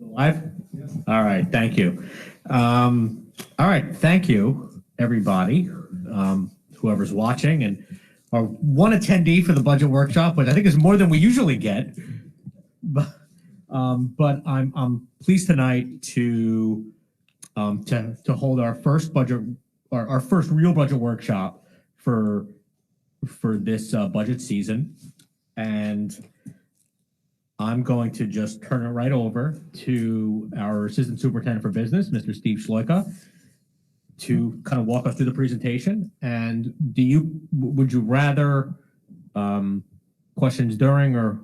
Live? All right, thank you. All right, thank you, everybody, whoever's watching, and our one attendee for the budget workshop, which I think is more than we usually get. But I'm pleased tonight to hold our first budget, our first real budget workshop for this budget season, and I'm going to just turn it right over to our Assistant Superintendent for Business, Mr. Steve Schloika, to kind of walk us through the presentation. And would you rather questions during or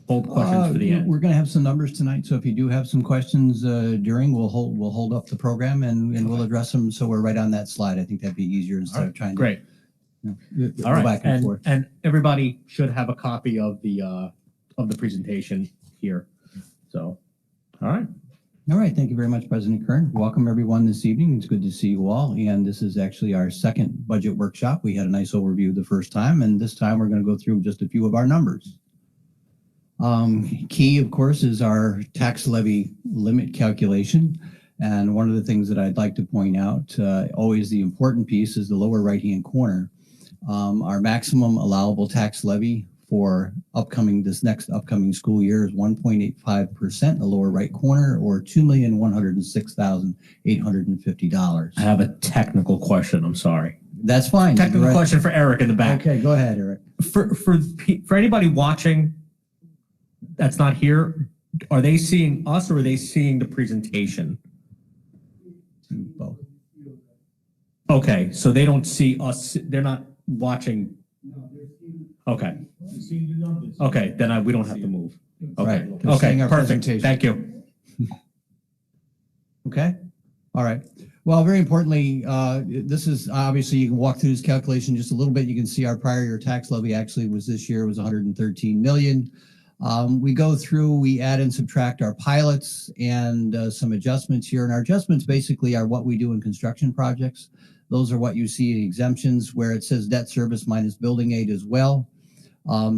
hold questions for the end? We're going to have some numbers tonight, so if you do have some questions during, we'll hold up the program and we'll address them. So we're right on that slide. I think that'd be easier instead of trying to great. Go back and forth. And everybody should have a copy of the presentation here. So, all right. All right. Thank you very much, President Kern. Welcome everyone this evening. It's good to see you all. And this is actually our second budget workshop. We had a nice overview the first time, and this time we're going to go through just a few of our numbers. Key, of course, is our tax levy limit calculation. And one of the things that I'd like to point out, always the important piece, is the lower right-hand corner. Our maximum allowable tax levy for this next upcoming school year is 1.85% in the lower right corner, or $2,106,850. I have a technical question. I'm sorry. That's fine. Technical question for Eric in the back. Okay, go ahead, Eric. For anybody watching that's not here, are they seeing us or are they seeing the presentation? Both. Okay, so they don't see us. They're not watching. Okay. Okay, then we don't have to move. Okay. Right. Okay. Perfect. Thank you. Okay. All right. Well, very importantly, this is obviously, you can walk through this calculation just a little bit. You can see our prior year tax levy actually was this year was 113 million. We go through, we add and subtract our pilots and some adjustments here. And our adjustments basically are what we do in construction projects. Those are what you see in exemptions where it says debt service minus building aid as well.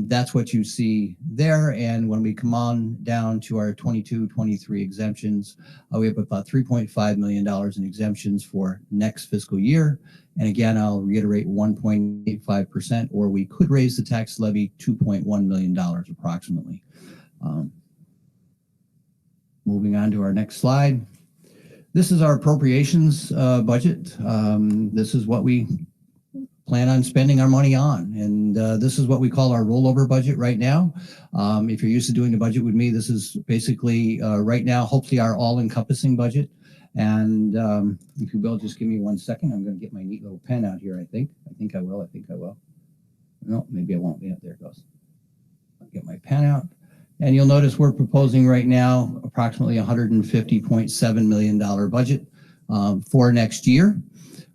That's what you see there. And when we come on down to our 22-23 exemptions, we have about $3.5 million in exemptions for next fiscal year. And again, I'll reiterate 1.85%, or we could raise the tax levy $2.1 million approximately. Moving on to our next slide. This is our appropriations budget. This is what we plan on spending our money on. And this is what we call our rollover budget right now. If you're used to doing the budget with me, this is basically right now, hopefully our all-encompassing budget. And if you will, just give me 1 second. I'm going to get my neat little pen out here, I think. I think I will. No, maybe I won't. Yeah, there it goes. I'll get my pen out. And you'll notice we're proposing right now approximately $150.7 million budget for next year.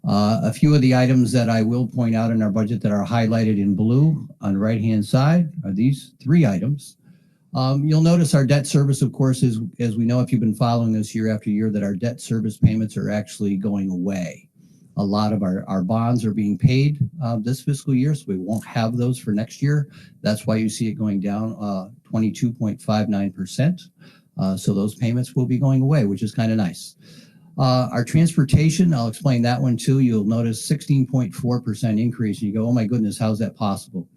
A few of the items that I will point out in our budget that are highlighted in blue on the right-hand side are these three items. You'll notice our debt service, of course, is, as we know, if you've been following us year after year, that our debt service payments are actually going away. A lot of our bonds are being paid this fiscal year, so we won't have those for next year. That's why you see it going down 22.59%. So those payments will be going away, which is kind of nice. Our transportation, I'll explain that one too. You'll notice 16.4% increase. And you go, oh my goodness, how's that possible?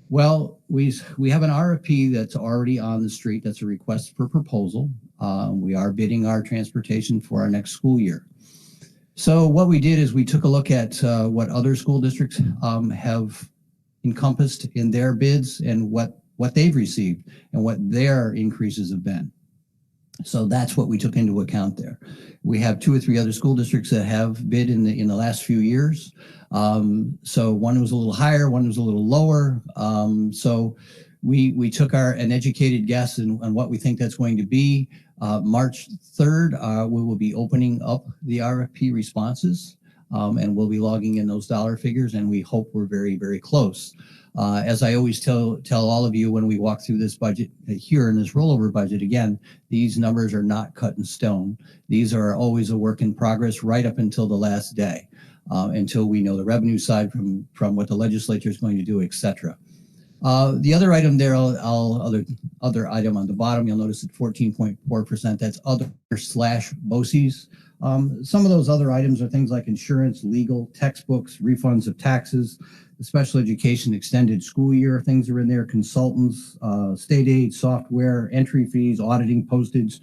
Well, we have an RFP that's already on the street. That's a request for proposal. We are bidding our transportation for our next school year. So what we did is we took a look at what other school districts have encompassed in their bids and what they've received and what their increases have been. So that's what we took into account there. We have 2 or 3 other school districts that have bid in the last few years. So one was a little higher, one was a little lower. So we took an educated guess on what we think that's going to be. March 3rd, we will be opening up the RFP responses. and we'll be logging in those dollar figures, and we hope we're very, very close. As I always tell all of you when we walk through this budget here in this rollover budget, again, these numbers are not cut in stone. These are always a work in progress right up until the last day, until we know the revenue side from what the legislature is going to do, etc. The other item there, other item on the bottom, you'll notice at 14.4%, that's other/BOCES. Some of those other items are things like insurance, legal, textbooks, refunds of taxes, the special education extended school year things are in there, consultants, state aid, software, entry fees, auditing, postage,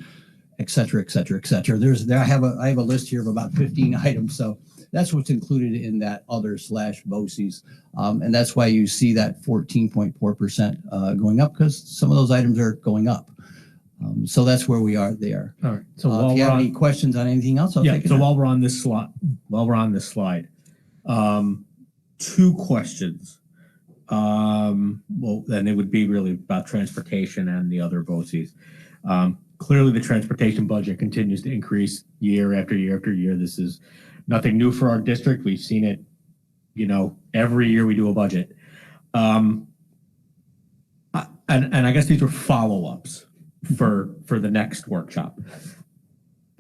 et cetera, et cetera, et cetera. I have a list here of about 15 items. So that's what's included in that other/BOCES. And that's why you see that 14.4% going up, because some of those items are going up. So that's where we are there. All right. So if you have any questions on anything else, I'll take it. So while we're on this slide, two questions. Well, then it would be really about transportation and the other BOCES. Clearly, the transportation budget continues to increase year after year after year. This is nothing new for our district. We've seen it, every year we do a budget. And I guess these are follow-ups for the next workshop.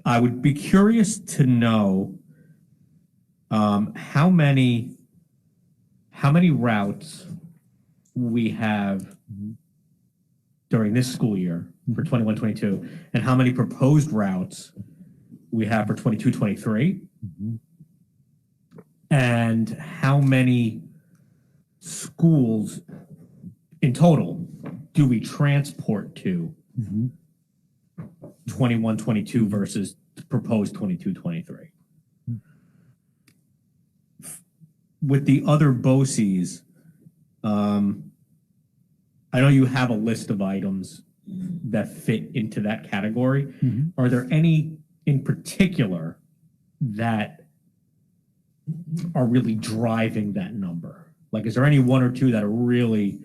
I would be curious to know how many routes we have during this school year for 21-22, and how many proposed routes we have for 22-23, and how many schools in total do we transport to 21-22 versus proposed 22-23. With the other BOCES, I know you have a list of items that fit into that category. Are there any in particular that are really driving that number? Like, is there any one or two that are really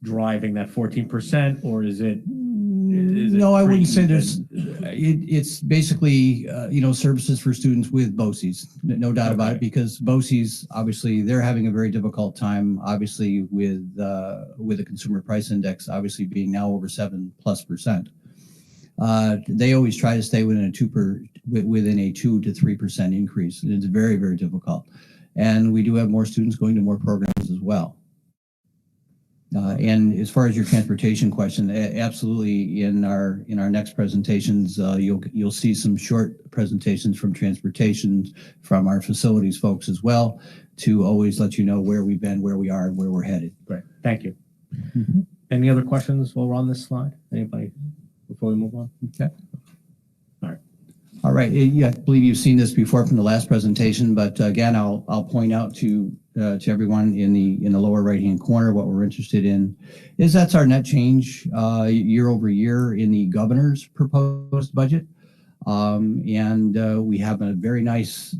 driving that 14%, or is it? No, I wouldn't say there's. It's basically services for students with BOCES, no doubt about it, because BOCES obviously they're having a very difficult time. Obviously, with the consumer price index obviously being now over 7+%, they always try to stay within a 2 to 3% increase. It's very, very difficult, and we do have more students going to more programs as well. And as far as your transportation question, absolutely, in our next presentations, you'll see some short presentations from transportation, from our facilities folks as well, to always let you know where we've been, where we are, and where we're headed. Great, thank you. Any other questions while we're on this slide? Anybody before we move on? Okay. All right. Yeah, I believe you've seen this before from the last presentation, but again, I'll point out to everyone in the lower right-hand corner what we're interested in is that's our net change year over year in the governor's proposed budget, and we have a very nice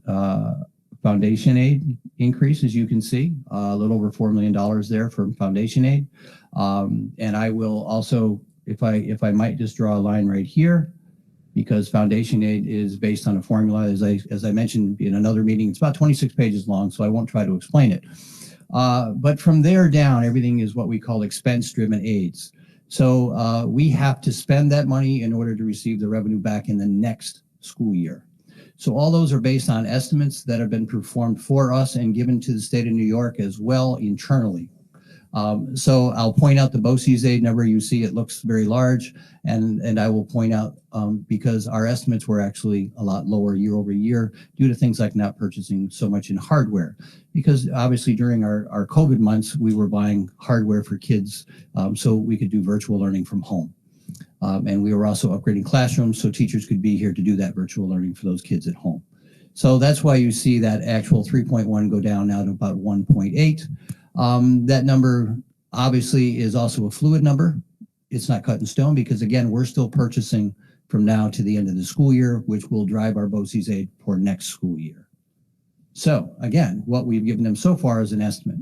foundation aid increase, as you can see, a little over $4 million there from foundation aid, and I will also, if I might just draw a line right here, because foundation aid is based on a formula, as I mentioned in another meeting. It's about 26 pages long, so I won't try to explain it. But from there down, everything is what we call expense-driven aids. So we have to spend that money in order to receive the revenue back in the next school year. So all those are based on estimates that have been performed for us and given to the state of New York as well internally. So I'll point out the BOCES aid number. You see it looks very large, and I will point out because our estimates were actually a lot lower year over year due to things like not purchasing so much in hardware, because obviously during our COVID months, we were buying hardware for kids so we could do virtual learning from home. And we were also upgrading classrooms so teachers could be here to do that virtual learning for those kids at home. So that's why you see that actual 3.1 go down now to about 1.8. That number obviously is also a fluid number. It's not cut in stone because, again, we're still purchasing from now to the end of the school year, which will drive our BOCES aid for next school year. So, again, what we've given them so far is an estimate.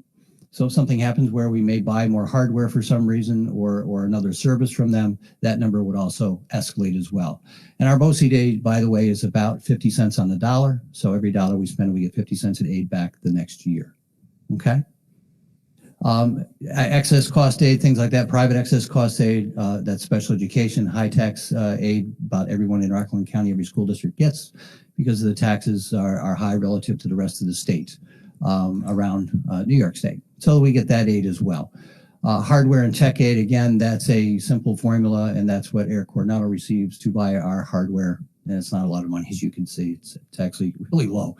So if something happens where we may buy more hardware for some reason or another service from them, that number would also escalate as well. And our BOCE aid, by the way, is about 50 cents on the dollar. So every dollar we spend, we get 50 cents in aid back the next year. Okay. Excess cost aid, things like that, private excess cost aid, that's special education, high tax aid, about everyone in Rockland County, every school district gets, because the taxes are high relative to the rest of the state around New York State. So we get that aid as well. Hardware and tech aid, again, that's a simple formula, and that's what Air Coronado receives to buy our hardware. And it's not a lot of money, as you can see. It's actually really low.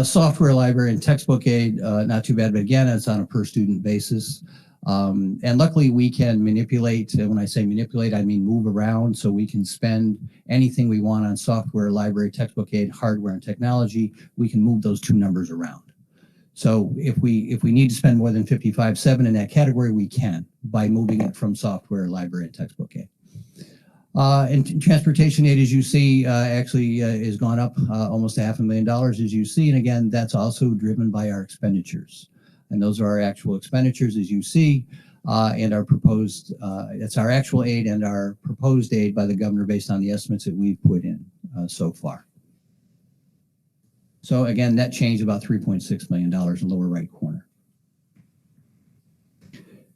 Software, library, and textbook aid, not too bad, but again, it's on a per student basis. And luckily, we can manipulate. When I say manipulate, I mean move around, so we can spend anything we want on software, library, textbook aid, hardware, and technology. We can move those two numbers around. So if we need to spend more than 55.7 in that category, we can by moving it from software, library, and textbook aid. And transportation aid, as you see, actually has gone up almost $500,000, as you see. And again, that's also driven by our expenditures. And those are our actual expenditures, as you see, and our proposed, it's our actual aid and our proposed aid by the governor based on the estimates that we've put in so far. So again, net change about $3.6 million in lower right corner.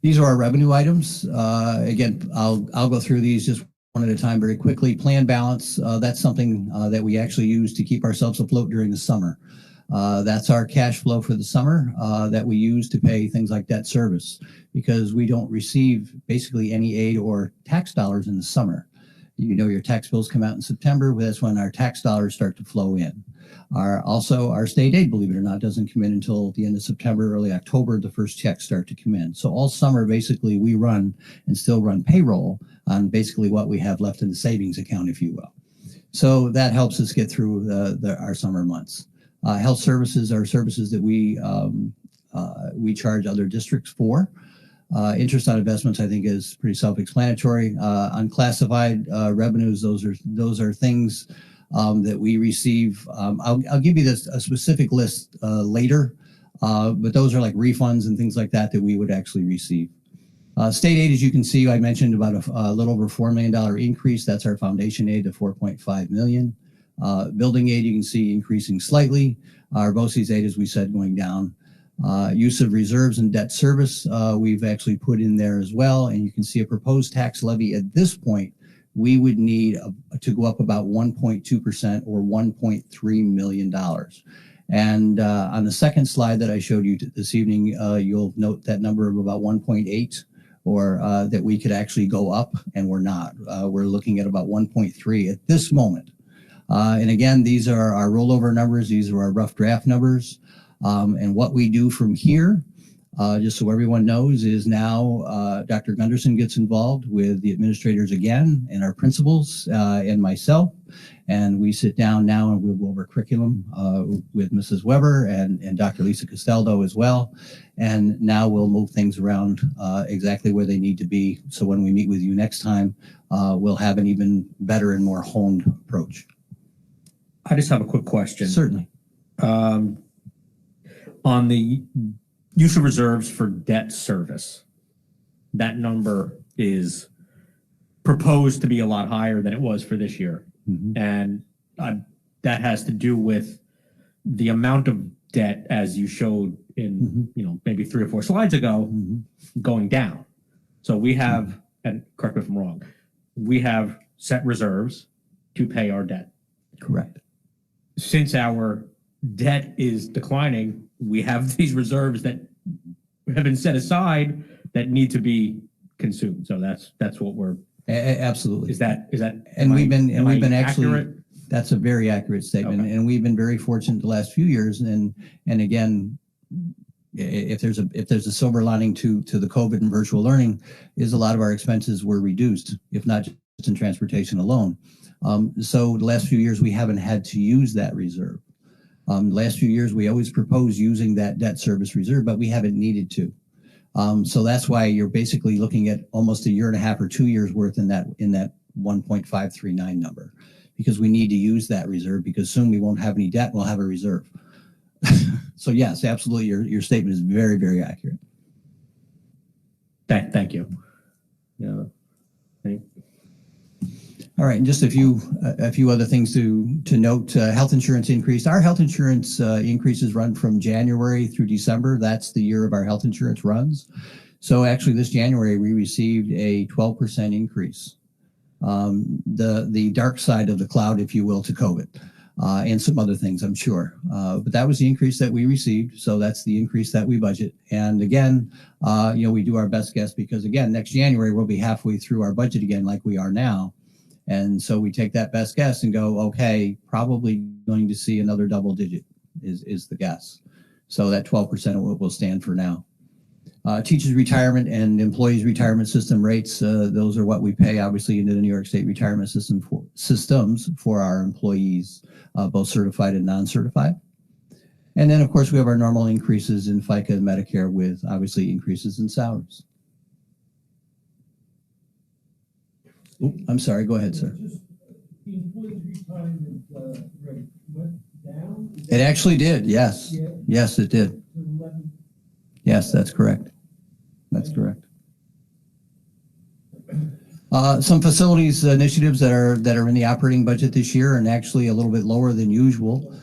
These are our revenue items. Again, I'll go through these just one at a time very quickly. Plan balance, that's something that we actually use to keep ourselves afloat during the summer. That's our cash flow for the summer that we use to pay things like debt service, because we don't receive basically any aid or tax dollars in the summer. You know, your tax bills come out in September. That's when our tax dollars start to flow in. Also, our state aid, believe it or not, doesn't come in until the end of September, early October. The first checks start to come in. So all summer, basically, we run and still run payroll on basically what we have left in the savings account, if you will. So that helps us get through our summer months. Health services are services that we charge other districts for. Interest on investments, I think, is pretty self-explanatory. Unclassified revenues, those are things that we receive. I'll give you a specific list later, but those are like refunds and things like that we would actually receive. State aid, as you can see, I mentioned about a little over $4 million increase. That's our foundation aid to $4.5 million. Building aid, you can see increasing slightly. Our BOCES aid, as we said, going down. Use of reserves and debt service, we've actually put in there as well. And you can see a proposed tax levy at this point, we would need to go up about 1.2% or $1.3 million. And on the second slide that I showed you this evening, you'll note that number of about 1.8, or that we could actually go up, and we're not. We're looking at about 1.3 at this moment. And again, these are our rollover numbers. These are our rough draft numbers. And what we do from here, just so everyone knows, is now Dr. Gunderson gets involved with the administrators again, and our principals, and myself. And we sit down now and we'll go over curriculum with Mrs. Weber and Dr. Lisa Castaldo as well. And now we'll move things around exactly where they need to be. So when we meet with you next time, we'll have an even better and more honed approach. I just have a quick question. Certainly. On the use of reserves for debt service, that number is proposed to be a lot higher than it was for this year. Mm-hmm. And that has to do with the amount of debt, as you showed in, mm-hmm. Maybe 3 or 4 slides ago, mm-hmm. going down. So we have, mm-hmm. and correct me if I'm wrong, we have set reserves to pay our debt. Correct. Since our debt is declining, we have these reserves that have been set aside that need to be consumed. So that's what we're absolutely. Is that and we've been actually accurate? That's a very accurate statement. Okay. And we've been very fortunate the last few years. And again, if there's a silver lining to the COVID and virtual learning, is a lot of our expenses were reduced, if not just in transportation alone. So the last few years we haven't had to use that reserve. The last few years, we always propose using that debt service reserve, but we haven't needed to. So that's why you're basically looking at almost 1.5 years or 2 years worth in that 1.539 number, because we need to use that reserve, because soon we won't have any debt. We'll have a reserve. So yes, absolutely. Your statement is very, very accurate. Thank you. Yeah. All right, and just a few other things to note. Health insurance increased. Our health insurance increases run from January through December. That's the year of our health insurance runs. So actually, this January we received a 12% increase. The dark side of the cloud, if you will, to COVID, and some other things, I'm sure. But that was the increase that we received. So that's the increase that we budget. And again, we do our best guess because again, next January we'll be halfway through our budget again, like we are now. And so we take that best guess and go, okay, probably going to see another double digit is the guess. So that 12% will stand for now. Teachers' retirement and employees' retirement system rates, those are what we pay, obviously, into the New York State retirement systems for our employees, both certified and non-certified. And then, of course, we have our normal increases in FICA and Medicare with, obviously, increases in salaries. Ooh, I'm sorry, go ahead, sir. The employees' retirement rate went down? It actually did, yes. Yes, it did. Yes, that's correct. That's correct. Some facilities initiatives that are in the operating budget this year and actually a little bit lower than usual.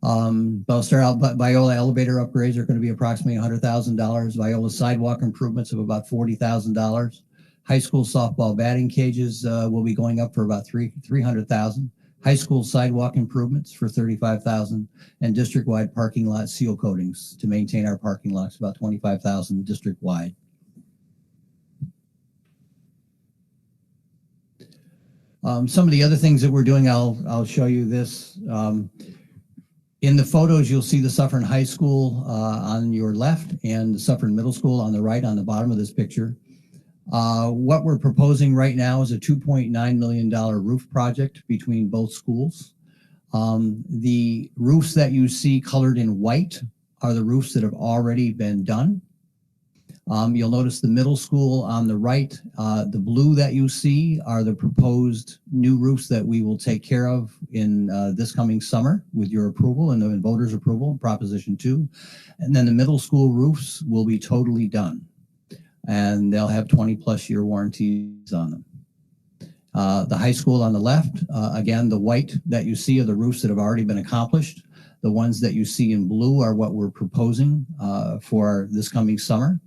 I'll start out, but Viola elevator upgrades are going to be approximately $100,000. Viola sidewalk improvements of about $40,000. High school softball batting cages will be going up for about $300,000. High school sidewalk improvements for $35,000, and district-wide parking lot seal coatings to maintain our parking lots, about $25,000 district-wide. Some of the other things that we're doing, I'll show you this. In the photos, you'll see the Suffern High School on your left and the Suffern Middle School on the right on the bottom of this picture. What we're proposing right now is a $2.9 million roof project between both schools. The roofs that you see colored in white are the roofs that have already been done. You'll notice the middle school on the right. The blue that you see are the proposed new roofs that we will take care of in this coming summer with your approval and the voters' approval, Proposition 2. And then the middle school roofs will be totally done, and they'll have 20+ year warranties on them. The high school on the left, again, the white that you see are the roofs that have already been accomplished. The ones that you see in blue are what we're proposing for this coming summer.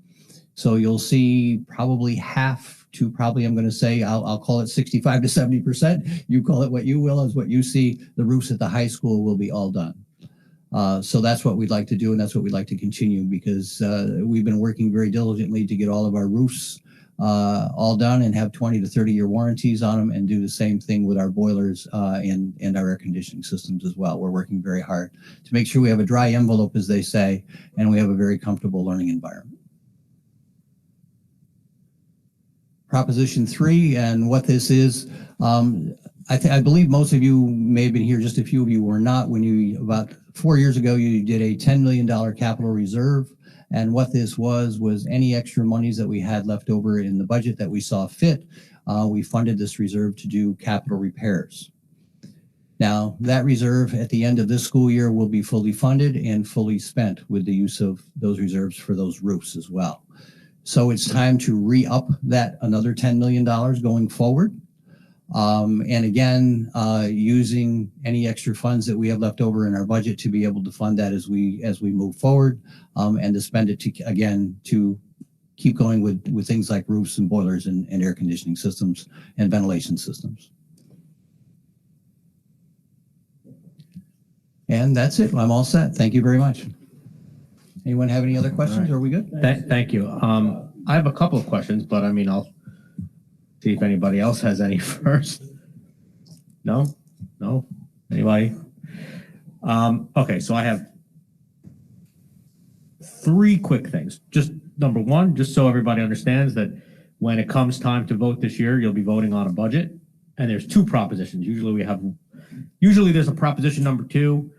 So you'll see probably half to probably, I'm going to say, I'll call it 65 to 70%. You call it what you will, is what you see. The roofs at the high school will be all done. So that's what we'd like to do, and that's what we'd like to continue, because we've been working very diligently to get all of our roofs all done and have 20 to 30 year warranties on them, and do the same thing with our boilers and our air conditioning systems as well. We're working very hard to make sure we have a dry envelope, as they say, and we have a very comfortable learning environment. Proposition 3, and what this is, I believe most of you may have been here, just a few of you were not, when you, about 4 years ago, you did a $10 million capital reserve. And what this was any extra monies that we had left over in the budget that we saw fit, we funded this reserve to do capital repairs. Now, that reserve at the end of this school year will be fully funded and fully spent with the use of those reserves for those roofs as well. So it's time to re-up that another $10 million going forward. And again, using any extra funds that we have left over in our budget to be able to fund that as we move forward, and to spend it to keep going with things like roofs and boilers and air conditioning systems and ventilation systems. And that's it. I'm all set. Thank you very much. Anyone have any other questions? Right. Are we good? Thank you. I have a couple of questions, but I mean, I'll see if anybody else has any first. No? Anybody? Okay, so I have 3 quick things. Just number one, just so everybody understands that when it comes time to vote this year, you'll be voting on a budget, and there's 2 propositions. Usually there's a proposition number 2,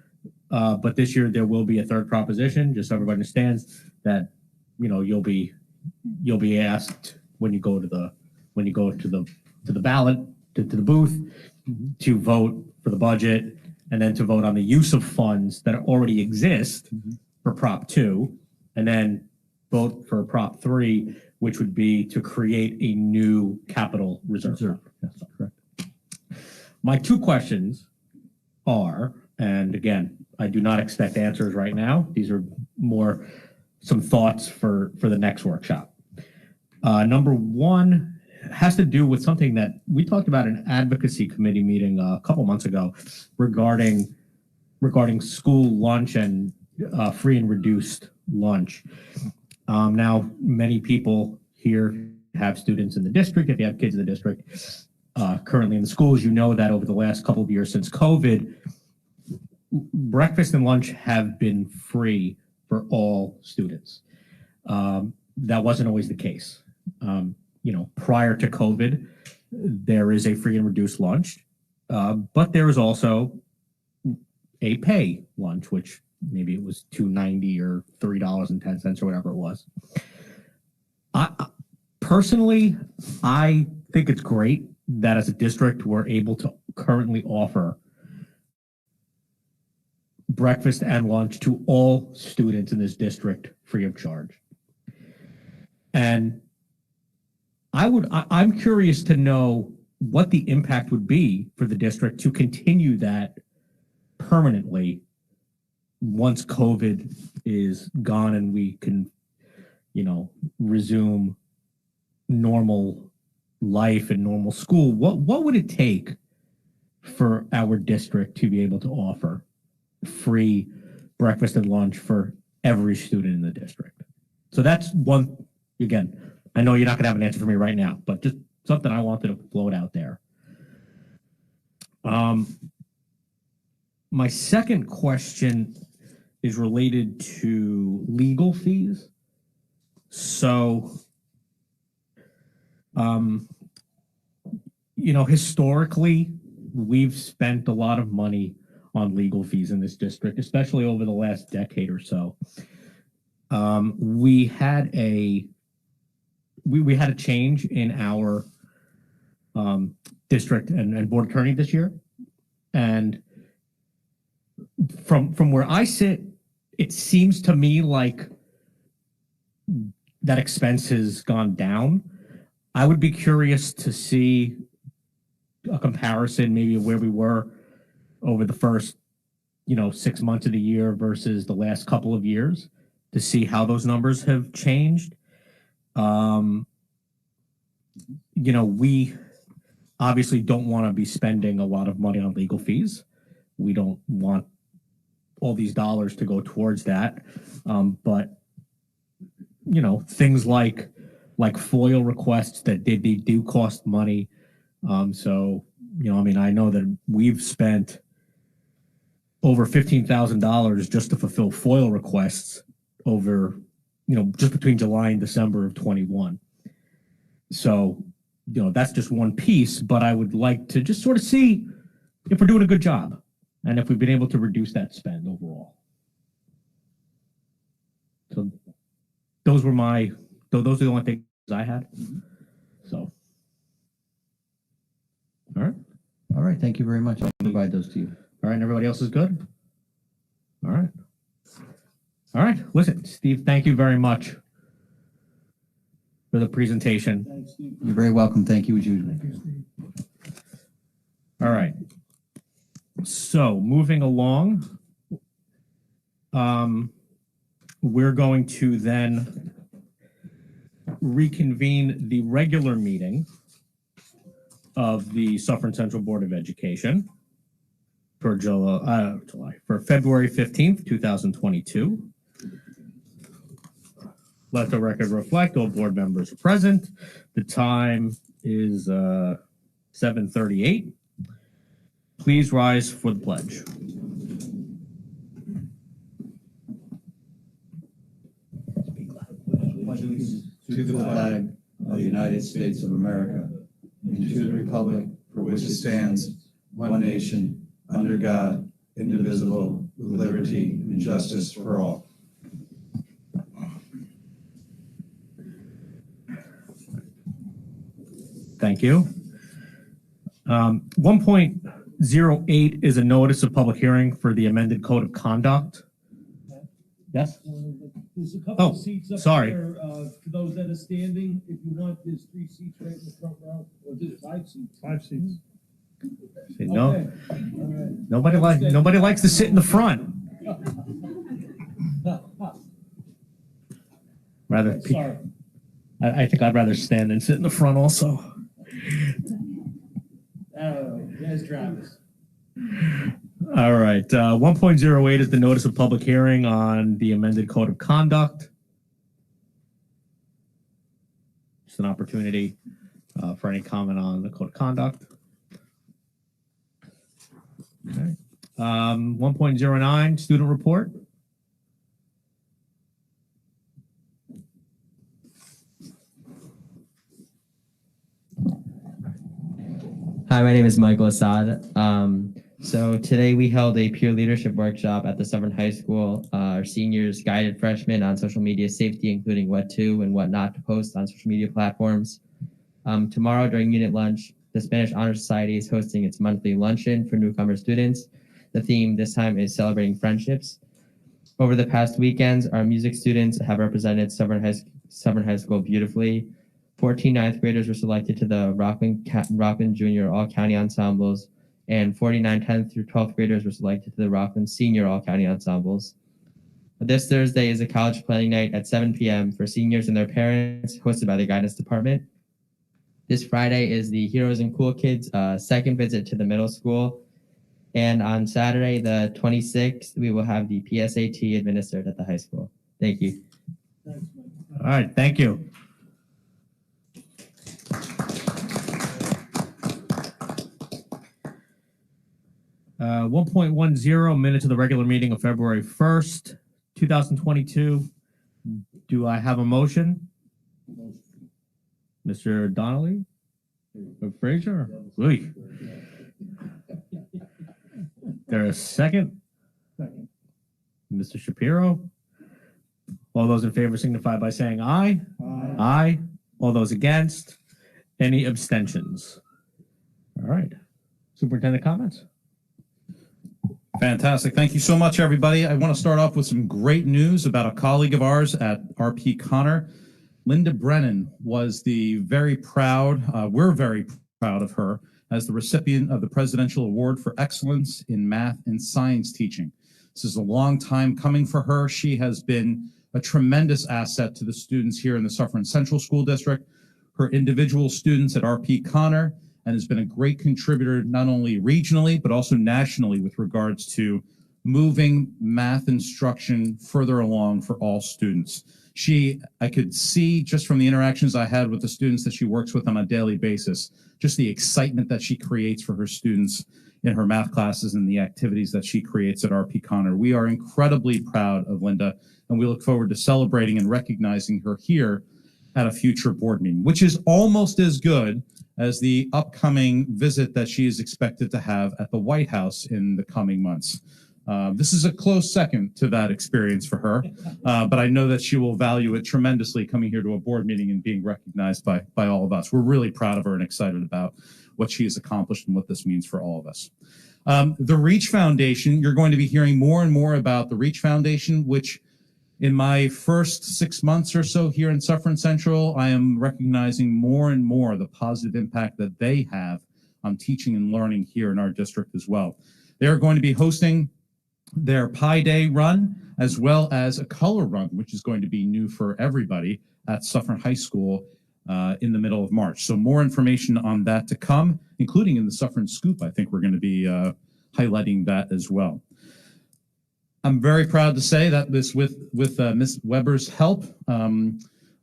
but this year there will be a 3rd proposition, just so everybody understands that, you'll be asked when you go to the ballot, to the booth, to vote for the budget, and then to vote on the use of funds that already exist for Prop 2, and then vote for Prop 3, which would be to create a new capital reserve. That's correct. My two questions are, and again, I do not expect answers right now. These are more some thoughts for the next workshop. Number one has to do with something that we talked about in an advocacy committee meeting a couple months ago regarding school lunch and free and reduced lunch. Now, many people here have students in the district. If you have kids in the district currently in the schools, you know that over the last couple of years since COVID, breakfast and lunch have been free for all students. That wasn't always the case. Prior to COVID, there is a free and reduced lunch, but there is also a pay lunch, which maybe it was $2.90 or $3.10 or whatever it was. Personally, I think it's great that as a district, we're able to currently offer breakfast and lunch to all students in this district free of charge. And I'm curious to know what the impact would be for the district to continue that permanently once COVID is gone and we can, resume normal life and normal school. What would it take for our district to be able to offer free breakfast and lunch for every student in the district? So that's one, again, I know you're not going to have an answer for me right now, but just something I wanted to float out there. My second question is related to legal fees. So, historically, we've spent a lot of money on legal fees in this district, especially over the last decade or so. We had a change in our district and board attorney this year, and from where I sit, it seems to me like that expense has gone down. I would be curious to see a comparison, maybe of where we were over the first, 6 months of the year versus the last couple of years, to see how those numbers have changed. We obviously don't want to be spending a lot of money on legal fees. We don't want all these dollars to go towards that. But things like FOIL requests they do cost money. I know that we've spent over $15,000 just to fulfill FOIL requests over, just between July and December of 21. So, that's just one piece, but I would like to just sort of see if we're doing a good job and if we've been able to reduce that spend overall. So those are the only things I had. So, all right. All right. Thank you very much. I'll provide those to you. All right. And everybody else is good? All right. All right. Listen, Steve, thank you very much for the presentation. Thanks, Steve. You're very welcome. Thank you, as usual. Thank you, Steve. All right. So moving along, we're going to then reconvene the regular meeting of the Suffern Central Board of Education for February 15th, 2022. Let the record reflect all board members are present. The time is 7:38. Please rise for the pledge. To the flag of the United States of America, and to the republic for which it stands, one nation, under God, indivisible, with liberty and justice for all. Thank you. 1.08 is a notice of public hearing for the amended code of conduct. Yes? There's a couple Oh, of seats up sorry. there, for those that are standing. If you want, there's 3 seats right in the front row, or there's 5 seats. 5 seats. See, no, Okay. All right. nobody likes to sit in the front. Rather, Sorry. I think I'd rather stand than sit in the front also. Oh, there's Travis. All right. 1.08 is the notice of public hearing on the amended code of conduct. Just an opportunity for any comment on the code of conduct. Okay. 1.09 student report. Hi, my name is Michael Assad. So today we held a peer leadership workshop at the Suffern High School. Our seniors guided freshmen on social media safety, including what to and what not to post on social media platforms. Tomorrow during unit lunch, the Spanish Honor Society is hosting its monthly luncheon for newcomer students. The theme this time is celebrating friendships. Over the past weekends, our music students have represented Suffern High School beautifully. 14 ninth graders were selected to the Rockland Junior All-County Ensembles, and 49 10th through 12th graders were selected to the Rockland Senior All-County Ensembles. This Thursday is a college planning night at 7 p.m. for seniors and their parents, hosted by the guidance department. This Friday is the Heroes and Cool Kids second visit to the middle school. And on Saturday, the 26th, we will have the PSAT administered at the high school. Thank you. Thanks, Mike. All right. Thank you. Uh, 1.10 minutes of the regular meeting of February 1st, 2022. Do I have a motion? Mr. Donnelly? Or Frazier? Louis? There a second? Second. Mr. Shapiro? All those in favor signify by saying aye. Aye. Aye. All those against? Any abstentions? All right. Superintendent comments? Fantastic. Thank you so much, everybody. I want to start off with some great news about a colleague of ours at RP Connor. Linda Brennan was we're very proud of her as the recipient of the Presidential Award for Excellence in Math and Science Teaching. This is a long time coming for her. She has been a tremendous asset to the students here in the Suffern Central School District, her individual students at RP Connor, and has been a great contributor not only regionally, but also nationally with regards to moving math instruction further along for all students. I could see just from the interactions I had with the students that she works with on a daily basis, just the excitement that she creates for her students in her math classes and the activities that she creates at RP Connor. We are incredibly proud of Linda, and we look forward to celebrating and recognizing her here at a future board meeting, which is almost as good as the upcoming visit that she is expected to have at the White House in the coming months. This is a close second to that experience for her, but I know that she will value it tremendously coming here to a board meeting and being recognized by all of us. We're really proud of her and excited about what she has accomplished and what this means for all of us. The Reach Foundation, you're going to be hearing more and more about the Reach Foundation, which in my first 6 months or so here in Suffern Central, I am recognizing more and more the positive impact that they have on teaching and learning here in our district as well. They are going to be hosting their Pi Day run, as well as a color run, which is going to be new for everybody at Suffern High School in the middle of March. So more information on that to come, including in the Suffern Scoop. I think we're going to be highlighting that as well. I'm very proud to say that with Ms. Weber's help,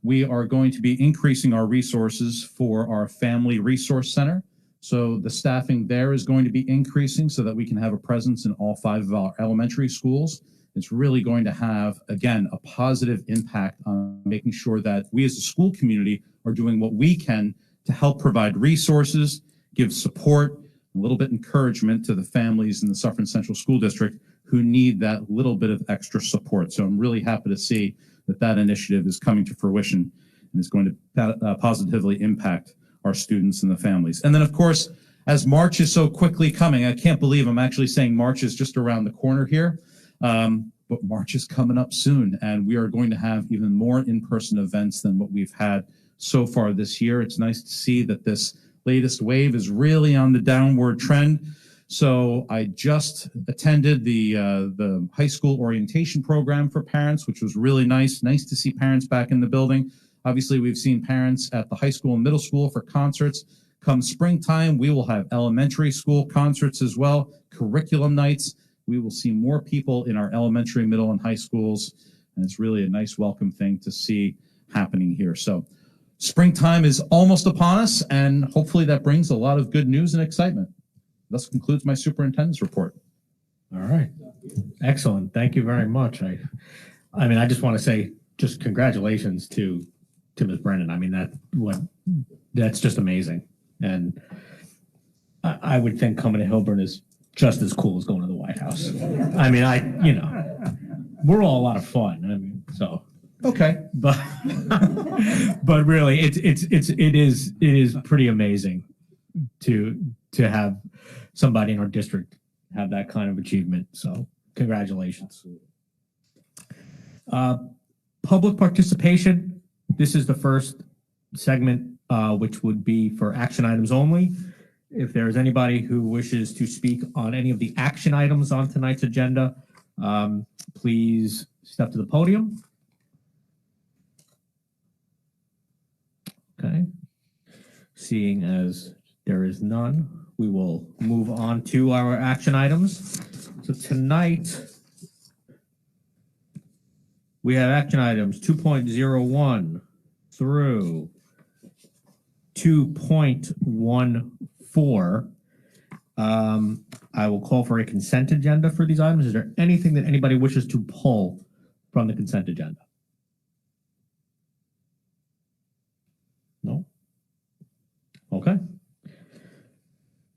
we are going to be increasing our resources for our Family Resource Center. So the staffing there is going to be increasing so that we can have a presence in all 5 of our elementary schools. It's really going to have, again, a positive impact on making sure that we as a school community are doing what we can to help provide resources, give support, a little bit encouragement to the families in the Suffern Central School District who need that little bit of extra support. So I'm really happy to see that that initiative is coming to fruition and is going to positively impact our students and the families. And then, of course, as March is so quickly coming, I can't believe I'm actually saying March is just around the corner here. but March is coming up soon, and we are going to have even more in-person events than what we've had so far this year. It's nice to see that this latest wave is really on the downward trend. So I just attended the high school orientation program for parents, which was really nice. Nice to see parents back in the building. Obviously, we've seen parents at the high school and middle school for concerts. Come springtime, we will have elementary school concerts as well, curriculum nights. We will see more people in our elementary, middle, and high schools, and it's really a nice welcome thing to see happening here. So springtime is almost upon us, and hopefully that brings a lot of good news and excitement. Thus concludes my superintendent's report. All right. Excellent. Thank you very much. I mean, I just want to say just congratulations to Ms. Brennan. I mean, that's just amazing. And I would think coming to Hilburn is just as cool as going to the White House. I mean, we're all a lot of fun. I mean, so. Okay. But really, it is pretty amazing to have somebody in our district have that kind of achievement. So congratulations. Public participation. This is the first segment, which would be for action items only. If there's anybody who wishes to speak on any of the action items on tonight's agenda, please step to the podium. Okay. Seeing as there is none, we will move on to our action items. So tonight, we have action items 2.01 through 2.14. I will call for a consent agenda for these items. Is there anything that anybody wishes to pull from the consent agenda? No? Okay.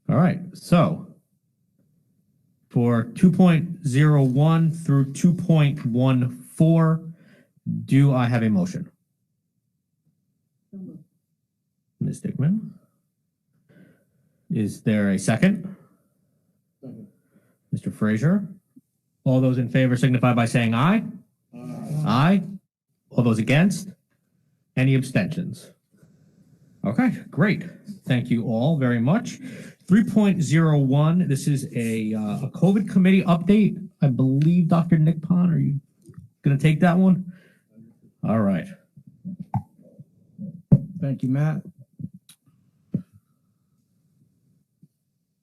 All right. So for 2.01 through 2.14, do I have a motion? Ms. Dickman? Is there a second? Mr. Frazier? All those in favor signify by saying aye. Aye. All those against? Any abstentions? Okay, great. Thank you all very much. 3.01, this is a COVID committee update. I believe Dr. Nick Pond, are you going to take that one? All right. Thank you, Matt.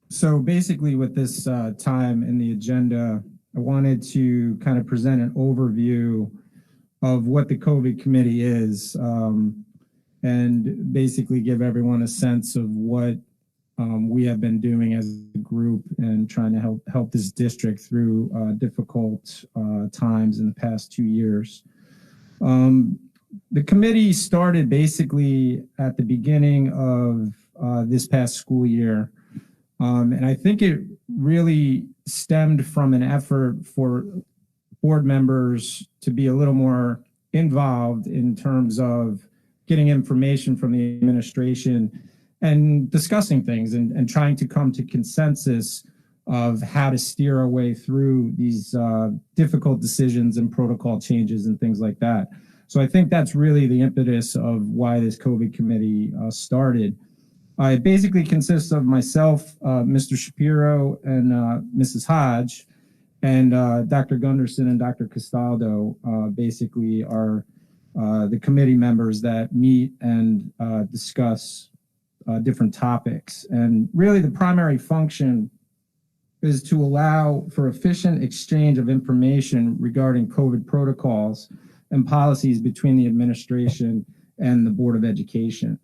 So basically with this time in the agenda, I wanted to kind of present an overview of what the COVID committee is and basically give everyone a sense of what we have been doing as a group and trying to help this district through difficult times in the past 2 years. The committee started basically at the beginning of this past school year. And I think it really stemmed from an effort for board members to be a little more involved in terms of getting information from the administration and discussing things and trying to come to consensus of how to steer our way through these difficult decisions and protocol changes and things like that. So I think that's really the impetus of why this COVID committee started. It basically consists of myself, Mr. Shapiro, and Mrs. Hodge, and Dr. Gunderson and Dr. Castaldo basically are the committee members that meet and discuss different topics. And really the primary function is to allow for efficient exchange of information regarding COVID protocols and policies between the administration and the Board of Education.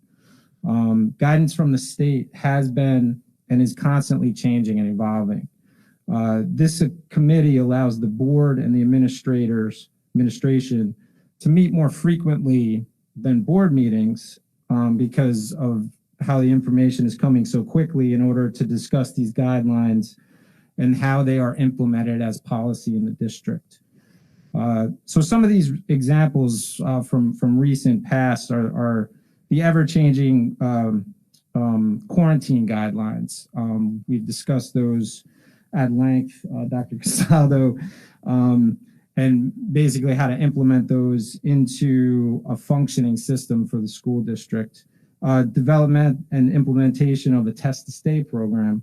Guidance from the state has been and is constantly changing and evolving. This committee allows the board and the administration to meet more frequently than board meetings because of how the information is coming so quickly in order to discuss these guidelines and how they are implemented as policy in the district. So some of these examples from recent past are the ever-changing quarantine guidelines. We've discussed those at length, Dr. Castaldo, and basically how to implement those into a functioning system for the school district. Development and implementation of a test to stay program,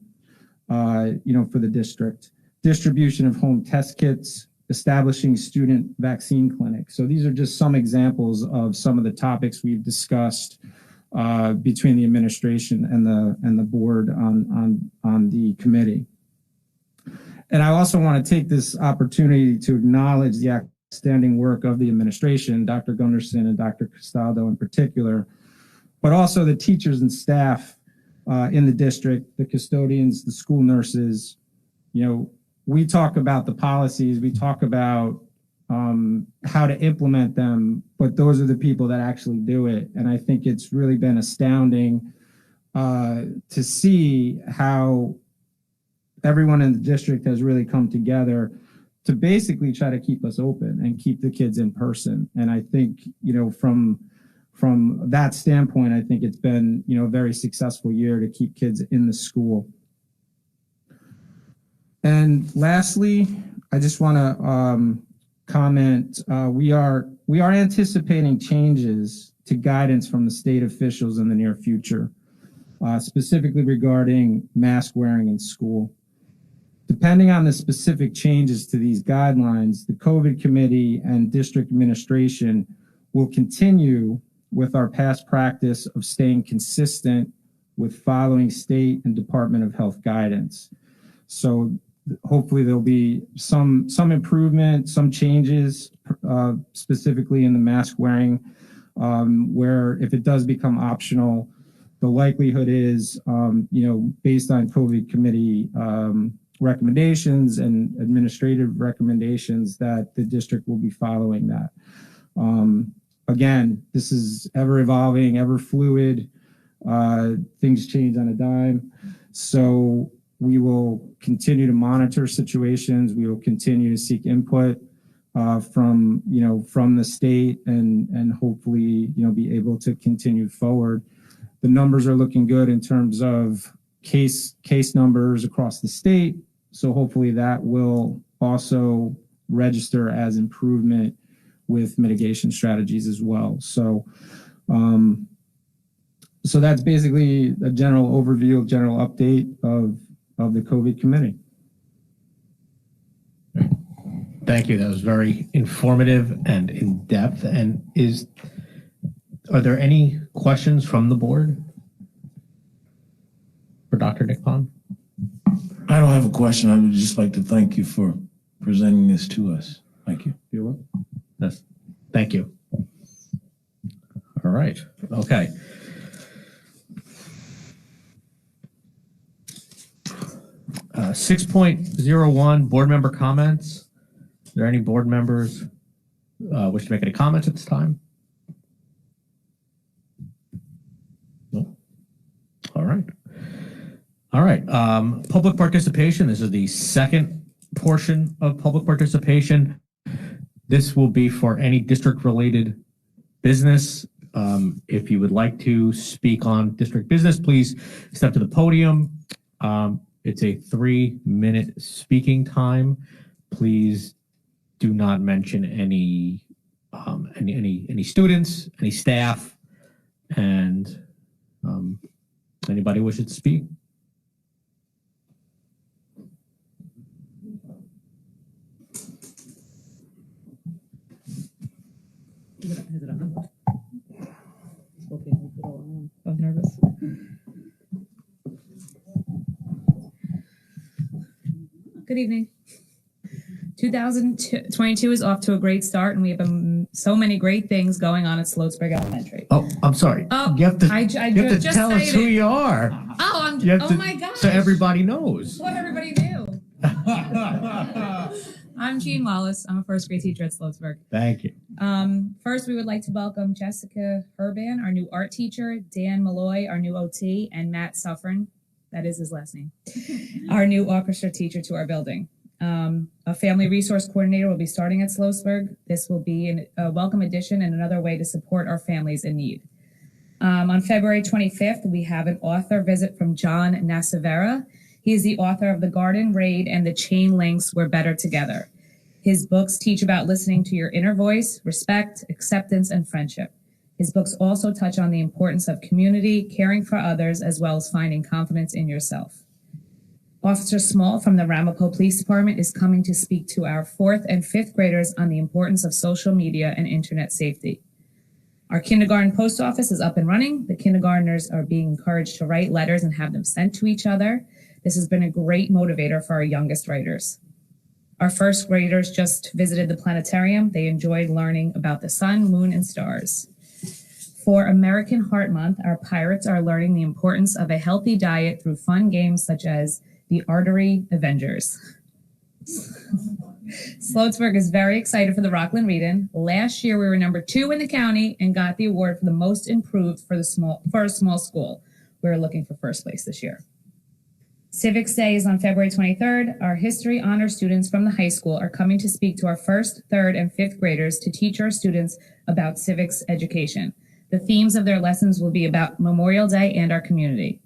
for the district. Distribution of home test kits, establishing student vaccine clinics. So these are just some examples of some of the topics we've discussed between the administration and the board on the committee. And I also want to take this opportunity to acknowledge the outstanding work of the administration, Dr. Gunderson and Dr. Castaldo in particular, but also the teachers and staff in the district, the custodians, the school nurses. We talk about the policies, we talk about how to implement them, but those are the people that actually do it. And I think it's really been astounding to see how everyone in the district has really come together to basically try to keep us open and keep the kids in person. And I think, from that standpoint, I think it's been, a very successful year to keep kids in the school. And lastly, I just want to comment, we are anticipating changes to guidance from the state officials in the near future, specifically regarding mask wearing in school. Depending on the specific changes to these guidelines, the COVID committee and district administration will continue with our past practice of staying consistent with following state and Department of Health guidance. So hopefully there'll be some improvement, some changes, specifically in the mask wearing, where if it does become optional, the likelihood is, based on COVID committee recommendations and administrative recommendations, that the district will be following that. Again, this is ever evolving, ever fluid. Things change on a dime. So we will continue to monitor situations. We will continue to seek input from the state and hopefully, be able to continue forward. The numbers are looking good in terms of case numbers across the state. So hopefully that will also register as improvement with mitigation strategies as well. So, so that's basically a general overview, general update of the COVID committee. Thank you. That was very informative and in depth. And are there any questions from the board for Dr. Nick Pond? I don't have a question. I would just like to thank you for presenting this to us. Thank you. You're welcome. Yes. Thank you. All right. Okay. Uh, 6.01 board member comments. Are there any board members wish to make any comments at this time? No. All right. All right. Public participation. This is the second portion of public participation. This will be for any district-related business. If you would like to speak on district business, please step to the podium. It's a 3-minute speaking time. Please do not mention any students, any staff, and anybody wishes to speak. Is it on? Okay, I was nervous. Good evening. 2022 is off to a great start, and we have so many great things going on at Sloatsburg Elementary. Oh, I'm sorry. Oh, you have to, I you have to just tell us said who it. you are. Oh, Oh my gosh. So everybody knows. What everybody knew. I'm Jean Wallace. I'm a first grade teacher at Sloatsburg. Thank you. First, we would like to welcome Jessica Herban, our new art teacher, Dan Malloy, our new OT, and Matt Suffern, that is his last name, our new orchestra teacher to our building. A family resource coordinator will be starting at Sloatsburg. This will be a welcome addition and another way to support our families in need. On February 25th, we have an author visit from John Nassavera. He is the author of The Garden Raid and The Chain Links We're Better Together. His books teach about listening to your inner voice, respect, acceptance, and friendship. His books also touch on the importance of community, caring for others, as well as finding confidence in yourself. Officer Small from the Ramapo Police Department is coming to speak to our 4th and 5th graders on the importance of social media and internet safety. Our kindergarten post office is up and running. The kindergartners are being encouraged to write letters and have them sent to each other. This has been a great motivator for our youngest writers. Our 1st graders just visited the planetarium. They enjoyed learning about the sun, moon, and stars. For American Heart Month, our pirates are learning the importance of a healthy diet through fun games such as the Artery Avengers. Sloatsburg is very excited for the Rockland Read-In. Last year, we were number 2 in the county and got the award for the most improved for a small school. We're looking for 1st place this year. Civics Day is on February 23rd. Our history honor students from the high school are coming to speak to our 1st, 3rd, and 5th graders to teach our students about civics education. The themes of their lessons will be about Memorial Day and our community.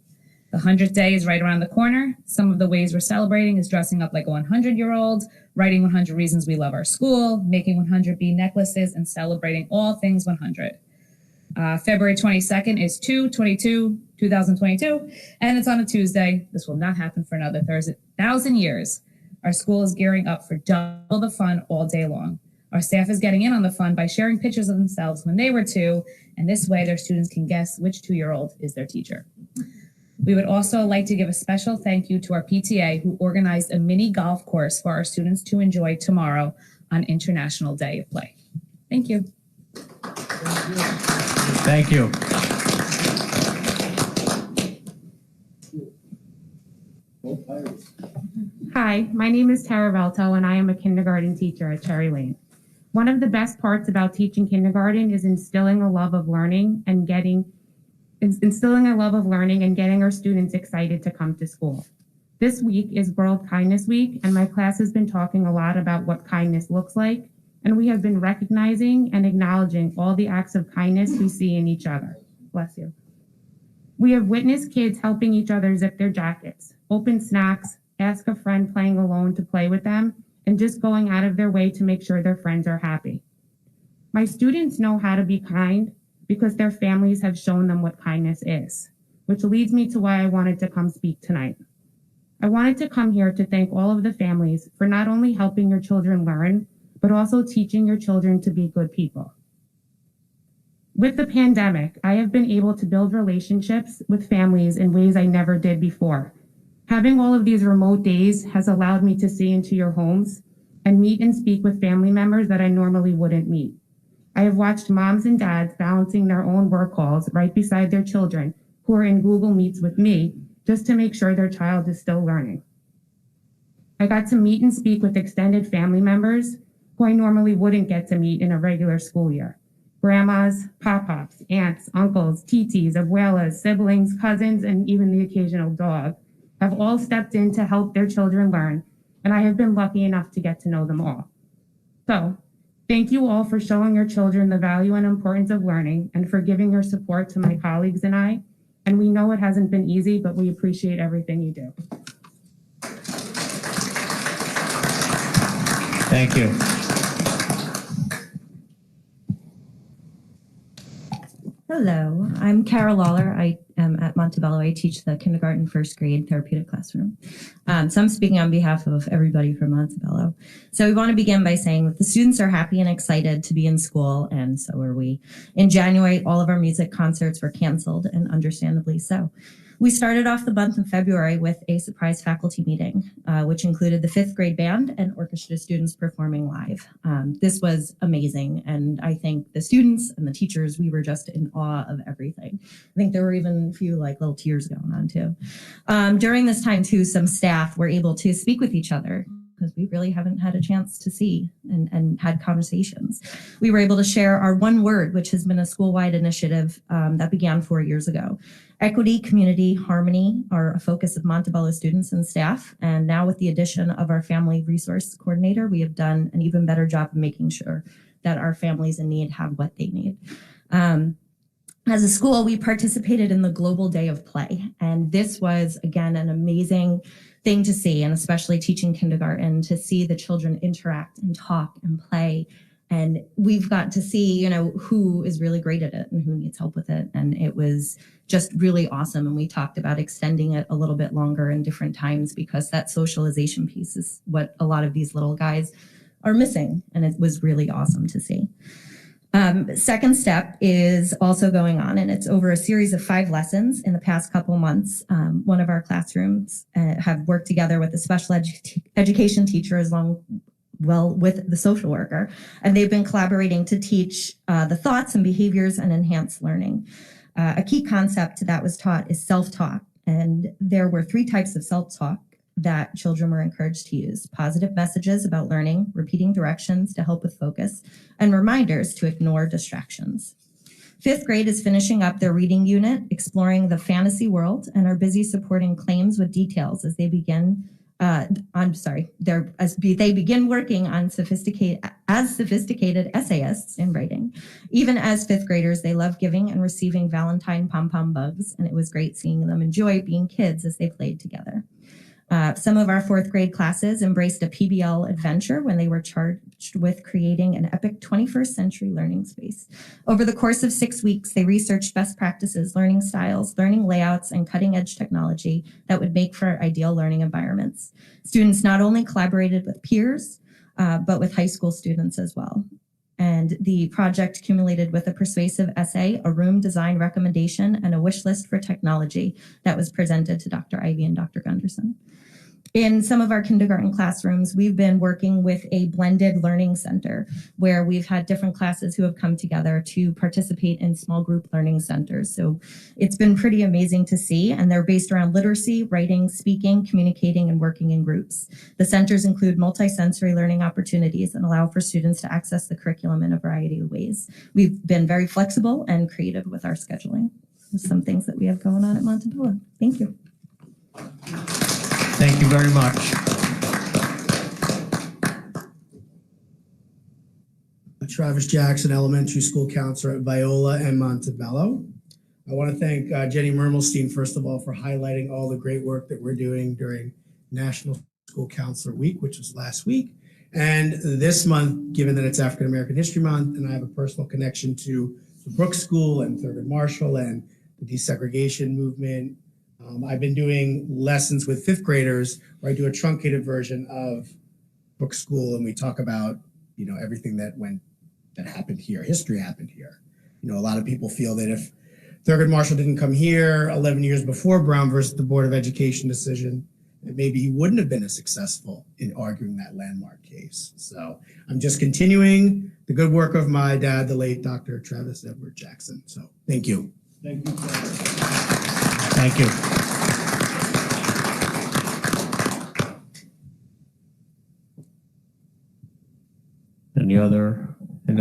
The 100th day is right around the corner. Some of the ways we're celebrating is dressing up like a 100-year-old, writing 100 reasons we love our school, making 100 bee necklaces, and celebrating all things 100. February 22nd is 2022, and it's on a Tuesday. This will not happen for another 1,000 years. Our school is gearing up for double the fun all day long. Our staff is getting in on the fun by sharing pictures of themselves when they were 2, and this way their students can guess which 2-year-old is their teacher. We would also like to give a special thank you to our PTA who organized a mini golf course for our students to enjoy tomorrow on International Day of Play. Thank you. Thank you. Hi, my name is Tara Velto, and I am a kindergarten teacher at Cherry Lane. One of the best parts about teaching kindergarten is instilling a love of learning and getting our students excited to come to school. This week is World Kindness Week, and my class has been talking a lot about what kindness looks like, and we have been recognizing and acknowledging all the acts of kindness we see in each other. Bless you. We have witnessed kids helping each other zip their jackets, open snacks, ask a friend playing alone to play with them, and just going out of their way to make sure their friends are happy. My students know how to be kind because their families have shown them what kindness is, which leads me to why I wanted to come speak tonight. I wanted to come here to thank all of the families for not only helping your children learn, but also teaching your children to be good people. With the pandemic, I have been able to build relationships with families in ways I never did before. Having all of these remote days has allowed me to see into your homes and meet and speak with family members that I normally wouldn't meet. I have watched moms and dads balancing their own work calls right beside their children who are in Google Meets with me just to make sure their child is still learning. I got to meet and speak with extended family members who I normally wouldn't get to meet in a regular school year. Grandmas, pop-pops, aunts, uncles, titis, abuelas, siblings, cousins, and even the occasional dog have all stepped in to help their children learn, and I have been lucky enough to get to know them all. So, thank you all for showing your children the value and importance of learning and for giving your support to my colleagues and I. And we know it hasn't been easy, but we appreciate everything you do. Thank you. Hello, I'm Carol Lawler. I am at Montebello. I teach the kindergarten, 1st grade therapeutic classroom. So I'm speaking on behalf of everybody from Montebello. So we want to begin by saying that the students are happy and excited to be in school, and so are we. In January, all of our music concerts were canceled, and understandably so. We started off the month in February with a surprise faculty meeting, which included the 5th grade band and orchestra students performing live. This was amazing, and I think the students and the teachers, we were just in awe of everything. I think there were even a few little tears going on too. During this time too, some staff were able to speak with each other because we really haven't had a chance to see and had conversations. We were able to share our one word, which has been a school-wide initiative that began 4 years ago. Equity, community, harmony are a focus of Montebello students and staff. And now with the addition of our family resource coordinator, we have done an even better job of making sure that our families in need have what they need. As a school, we participated in the Global Day of Play. And this was, again, an amazing thing to see, and especially teaching kindergarten, to see the children interact and talk and play. And we've got to see, who is really great at it and who needs help with it. And it was just really awesome. And we talked about extending it a little bit longer in different times, because that socialization piece is what a lot of these little guys are missing. And it was really awesome to see. Second step is also going on, and it's over a series of 5 lessons in the past couple months. One of our classrooms have worked together with a special education teacher with the social worker, and they've been collaborating to teach the thoughts and behaviors and enhance learning. A key concept that was taught is self-talk, and there were 3 types of self-talk that children were encouraged to use: positive messages about learning, repeating directions to help with focus, and reminders to ignore distractions. 5th grade is finishing up their reading unit, exploring the fantasy world, and are busy supporting claims with details as they begin they begin working on sophisticated essayists in writing. Even as 5th graders, they love giving and receiving Valentine pom-pom bugs, and it was great seeing them enjoy being kids as they played together. Some of our 4th grade classes embraced a PBL adventure when they were charged with creating an epic 21st century learning space. Over the course of 6 weeks, they researched best practices, learning styles, learning layouts, and cutting-edge technology that would make for ideal learning environments. Students not only collaborated with peers, but with high school students as well. And the project accumulated with a persuasive essay, a room design recommendation, and a wish list for technology that was presented to Dr. Ivy and Dr. Gunderson. In some of our kindergarten classrooms, we've been working with a blended learning center where we've had different classes who have come together to participate in small group learning centers. So it's been pretty amazing to see, and they're based around literacy, writing, speaking, communicating, and working in groups. The centers include multisensory learning opportunities and allow for students to access the curriculum in a variety of ways. We've been very flexible and creative with our scheduling. There's some things that we have going on at Montebello. Thank you. Thank you very much. Travis Jackson, elementary school counselor at Viola and Montebello. I want to thank Jenny Mermelstein, first of all, for highlighting all the great work that we're doing during National School Counselor Week, which was last week. And this month, given that it's African American History Month, and I have a personal connection to the Brooks School and Thurgood Marshall and the desegregation movement, I've been doing lessons with 5th graders where I do a truncated version of Brooks School, and we talk about, everything that happened here. History happened here. A lot of people feel that if Thurgood Marshall didn't come here 11 years before Brown versus the Board of Education decision, that maybe he wouldn't have been as successful in arguing that landmark case. So I'm just continuing the good work of my dad, the late Dr. Travis Edward Jackson. So thank you. Thank you. Thank you. Any other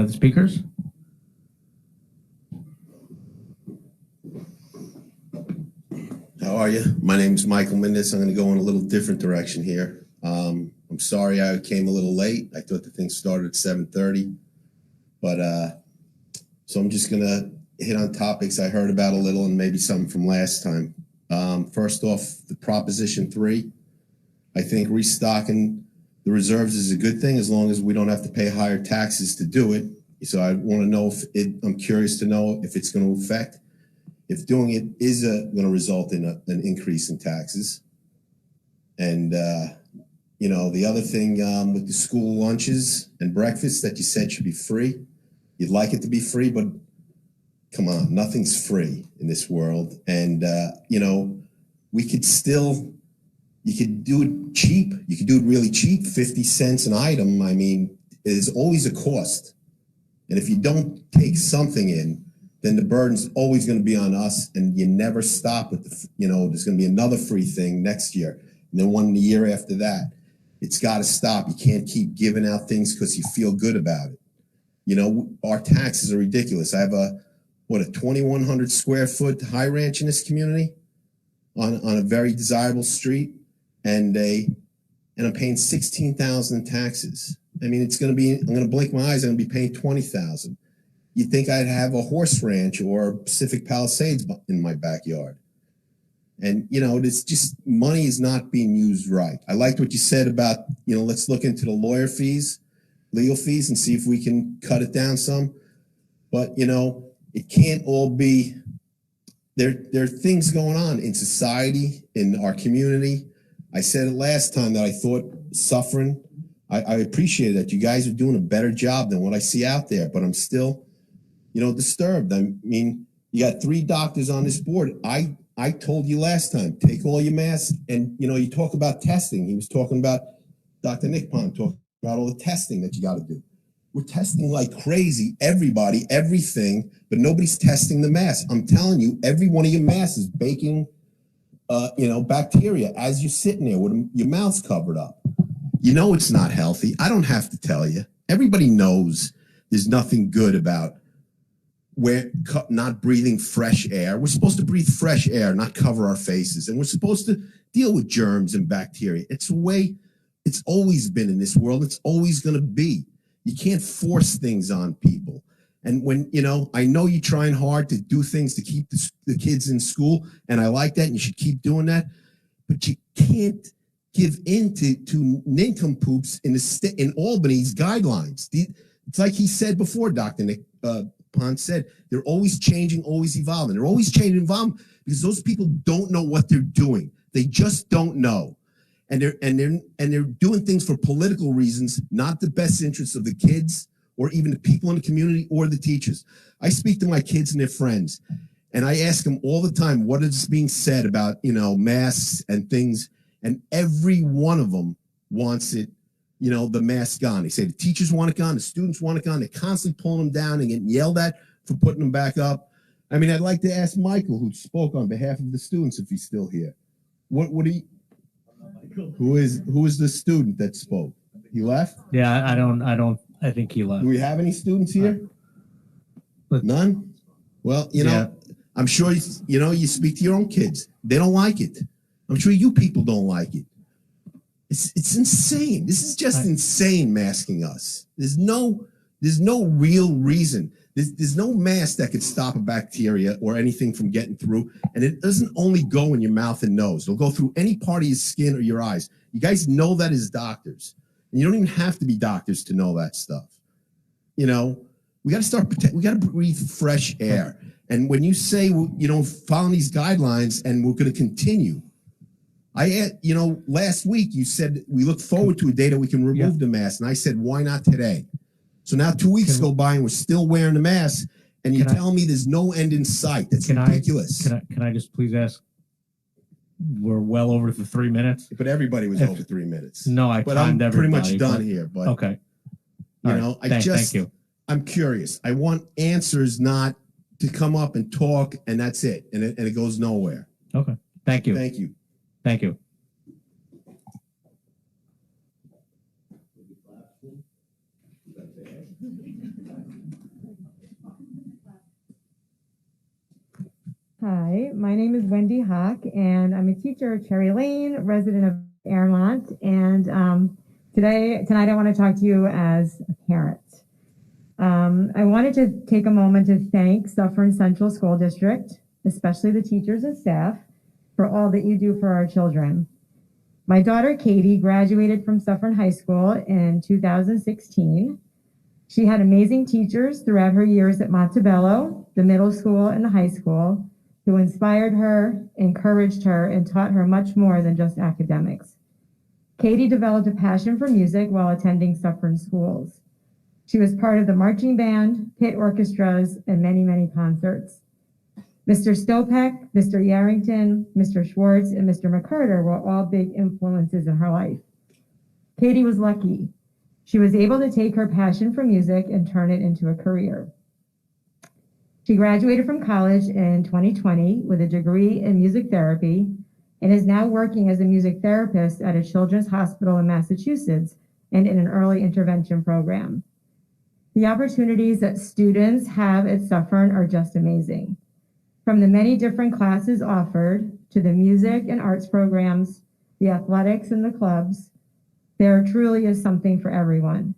speakers? How are you? My name is Michael Mendez. I'm going to go in a little different direction here. I'm sorry I came a little late. I thought the thing started at 7:30, but so I'm just going to hit on topics I heard about a little and maybe something from last time. First off, the Proposition 3. I think restocking the reserves is a good thing as long as we don't have to pay higher taxes to do it. So I want to know I'm curious to know if it's going to affect, if doing it is going to result in an increase in taxes. And, the other thing with the school lunches and breakfasts that you said should be free, you'd like it to be free, but come on, nothing's free in this world. And, we could still, you could do it cheap. You could do it really cheap, 50 cents an item. I mean, there's always a cost. And if you don't take something in, then the burden's always going to be on us. And you never stop with there's going to be another free thing next year. And then one the year after that. It's got to stop. You can't keep giving out things because you feel good about it. Our taxes are ridiculous. I have a 2,100 square foot high ranch in this community on a very desirable street. And I'm paying $16,000 in taxes. I mean, I'm going to blink my eyes. I'm going to be paying $20,000. You'd think I'd have a horse ranch or Pacific Palisades in my backyard. And, it's just money is not being used right. I liked what you said about, let's look into the lawyer fees, legal fees, and see if we can cut it down some. But, it can't all be, there are things going on in society, in our community. I said it last time that I thought Suffern, I appreciate that you guys are doing a better job than what I see out there, but I'm still, disturbed. I mean, you got 3 doctors on this board. I told you last time, take all your masks, and you talk about testing. He was talking about Dr. Nick Pond talking about all the testing that you got to do. We're testing like crazy, everybody, everything, but nobody's testing the mask. I'm telling you, every one of your masks is baking, bacteria as you're sitting there with your mouth's covered up. It's not healthy. I don't have to tell you. Everybody knows there's nothing good about not breathing fresh air. We're supposed to breathe fresh air, not cover our faces. And we're supposed to deal with germs and bacteria. It's the way it's always been in this world. It's always going to be. You can't force things on people. And when, I know you're trying hard to do things to keep the kids in school, and I like that, and you should keep doing that. But you can't give in to nincompoops in Albany's guidelines. It's like he said before, Dr. Nick Pond said, they're always changing, always evolving. They're always changing and evolving because those people don't know what they're doing. They just don't know. And they're doing things for political reasons, not the best interests of the kids or even the people in the community or the teachers. I speak to my kids and their friends, and I ask them all the time what is being said about, masks and things, and every one of them wants it, the mask gone. They say the teachers want it gone, the students want it gone. They're constantly pulling them down and getting yelled at for putting them back up. I mean, I'd like to ask Michael, who spoke on behalf of the students, if he's still here. Who is the student that spoke? He left? Yeah, I think he left. Do we have any students here? None? Well, I'm sure, you speak to your own kids. They don't like it. I'm sure you people don't like it. It's insane. This is just insane, masking us. There's no real reason. There's no mask that could stop a bacteria or anything from getting through. And it doesn't only go in your mouth and nose. It'll go through any part of your skin or your eyes. You guys know that as doctors. And you don't even have to be doctors to know that stuff. We got to start we got to breathe fresh air. And when you say, following these guidelines and we're going to continue, last week you said we look forward to a day that we can remove the mask. And I said, why not today? So now 2 weeks go by and we're still wearing the mask, and you're telling me there's no end in sight. That's ridiculous. Can I just please ask? We're well over the 3 minutes. But everybody was over 3 minutes. No, but I'm pretty much done here. But okay. Thank you. I'm curious. I want answers, not to come up and talk, and that's it. And it goes nowhere. Okay. Thank you. Thank you. Thank you. Hi, my name is Wendy Hawk, and I'm a teacher at Cherry Lane, resident of Airmont. And tonight I want to talk to you as a parent. I wanted to take a moment to thank Suffern Central School District, especially the teachers and staff, for all that you do for our children. My daughter Katie graduated from Suffern High School in 2016. She had amazing teachers throughout her years at Montebello, the middle school and the high school, who inspired her, encouraged her, and taught her much more than just academics. Katie developed a passion for music while attending Suffern schools. She was part of the marching band, pit orchestras, and many, many concerts. Mr. Stopek, Mr. Yarrington, Mr. Schwartz, and Mr. McCurder were all big influences in her life. Katie was lucky. She was able to take her passion for music and turn it into a career. She graduated from college in 2020 with a degree in music therapy and is now working as a music therapist at a children's hospital in Massachusetts and in an early intervention program. The opportunities that students have at Suffern are just amazing. From the many different classes offered to the music and arts programs, the athletics and the clubs, there truly is something for everyone.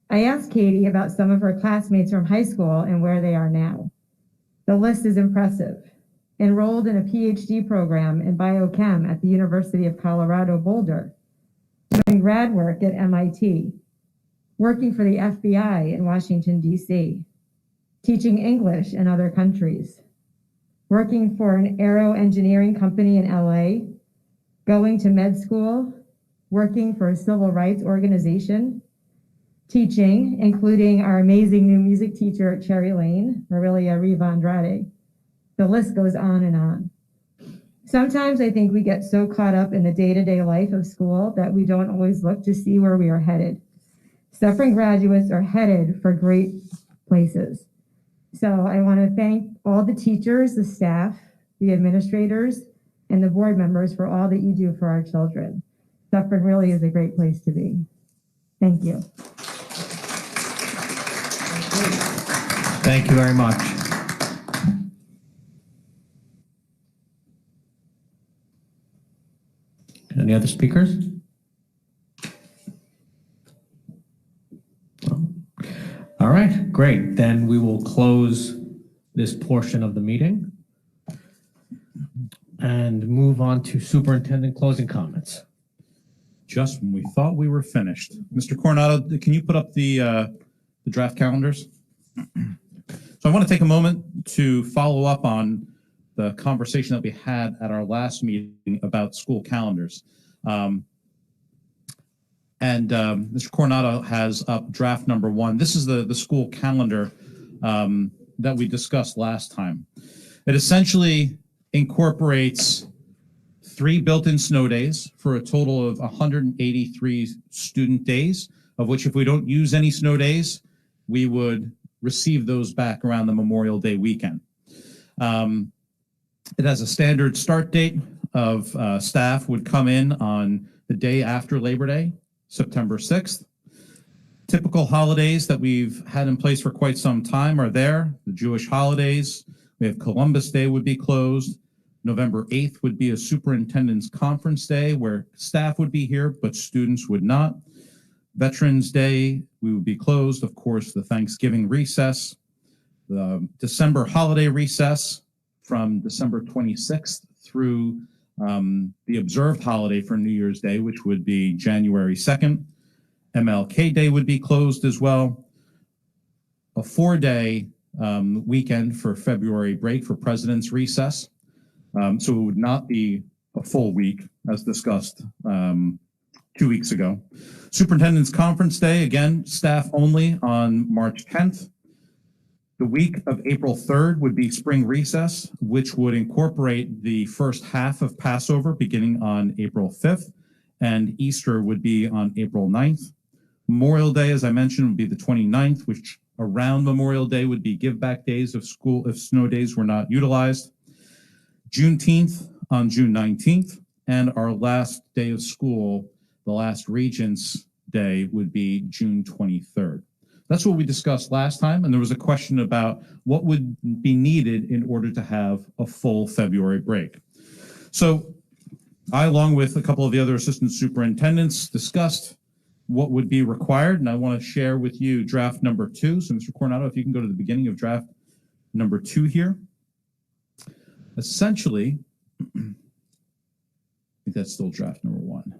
I asked Katie about some of her classmates from high school and where they are now. The list is impressive. enrolled in a PhD program in biochem at the University of Colorado Boulder, doing grad work at MIT, working for the FBI in Washington, D.C., teaching English in other countries, working for an aero engineering company in LA, going to med school, working for a civil rights organization, teaching, including our amazing new music teacher at Cherry Lane, Marilia Riva Andrade. The list goes on and on. Sometimes I think we get so caught up in the day-to-day life of school that we don't always look to see where we are headed. Suffern graduates are headed for great places. So I want to thank all the teachers, the staff, the administrators, and the board members for all that you do for our children. Suffern really is a great place to be. Thank you. Thank you very much. Any other speakers? All right, great. Then we will close this portion of the meeting and move on to superintendent closing comments. Just when we thought we were finished. Mr. Coronado, can you put up the draft calendars? So I want to take a moment to follow up on the conversation that we had at our last meeting about school calendars. Mr. Coronado has up draft number 1. This is the school calendar that we discussed last time. It essentially incorporates 3 built-in snow days for a total of 183 student days, of which if we don't use any snow days, we would receive those back around the Memorial Day weekend. It has a standard start date of staff would come in on the day after Labor Day, September 6th. Typical holidays that we've had in place for quite some time are there. The Jewish holidays, we have Columbus Day would be closed. November 8th would be a superintendent's conference day where staff would be here, but students would not. Veterans Day, we would be closed. Of course, the Thanksgiving recess, the December holiday recess from December 26th through the observed holiday for New Year's Day, which would be January 2nd. MLK Day would be closed as well. A 4-day weekend for February break for President's Recess. So it would not be a full week as discussed 2 weeks ago. Superintendent's Conference Day, again, staff only on March 10th. The week of April 3rd would be spring recess, which would incorporate the first half of Passover beginning on April 5th, and Easter would be on April 9th. Memorial Day, as I mentioned, would be the 29th, which around Memorial Day would be give back days of school if snow days were not utilized. Juneteenth on June 19th, and our last day of school, the last Regents Day, would be June 23rd. That's what we discussed last time, and there was a question about what would be needed in order to have a full February break. So I, along with a couple of the other assistant superintendents, discussed what would be required, and I want to share with you draft number 2. So Mr. Coronado, if you can go to the beginning of draft number 2 here. Essentially, I think that's still draft number 1.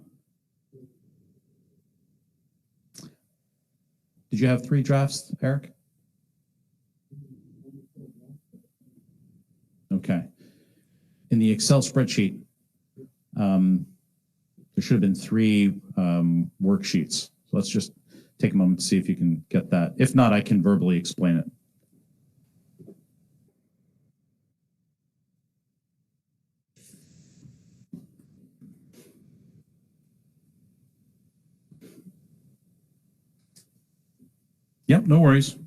Did you have 3 drafts, Eric? Okay. In the Excel spreadsheet, there should have been 3 worksheets. So let's just take a moment to see if you can get that. If not, I can verbally explain it. Yep, no worries.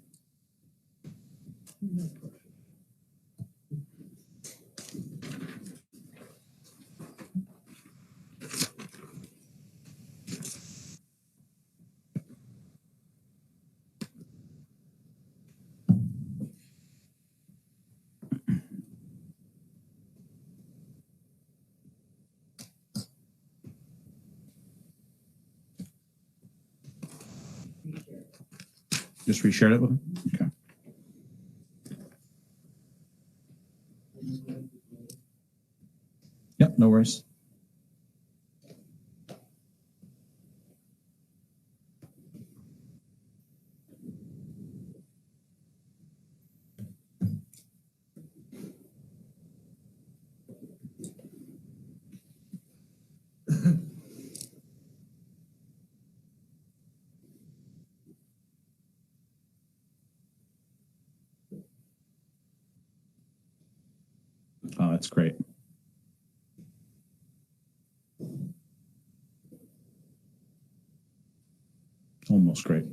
Just reshared it with them? Okay. no worries. Oh, that's great. Almost great.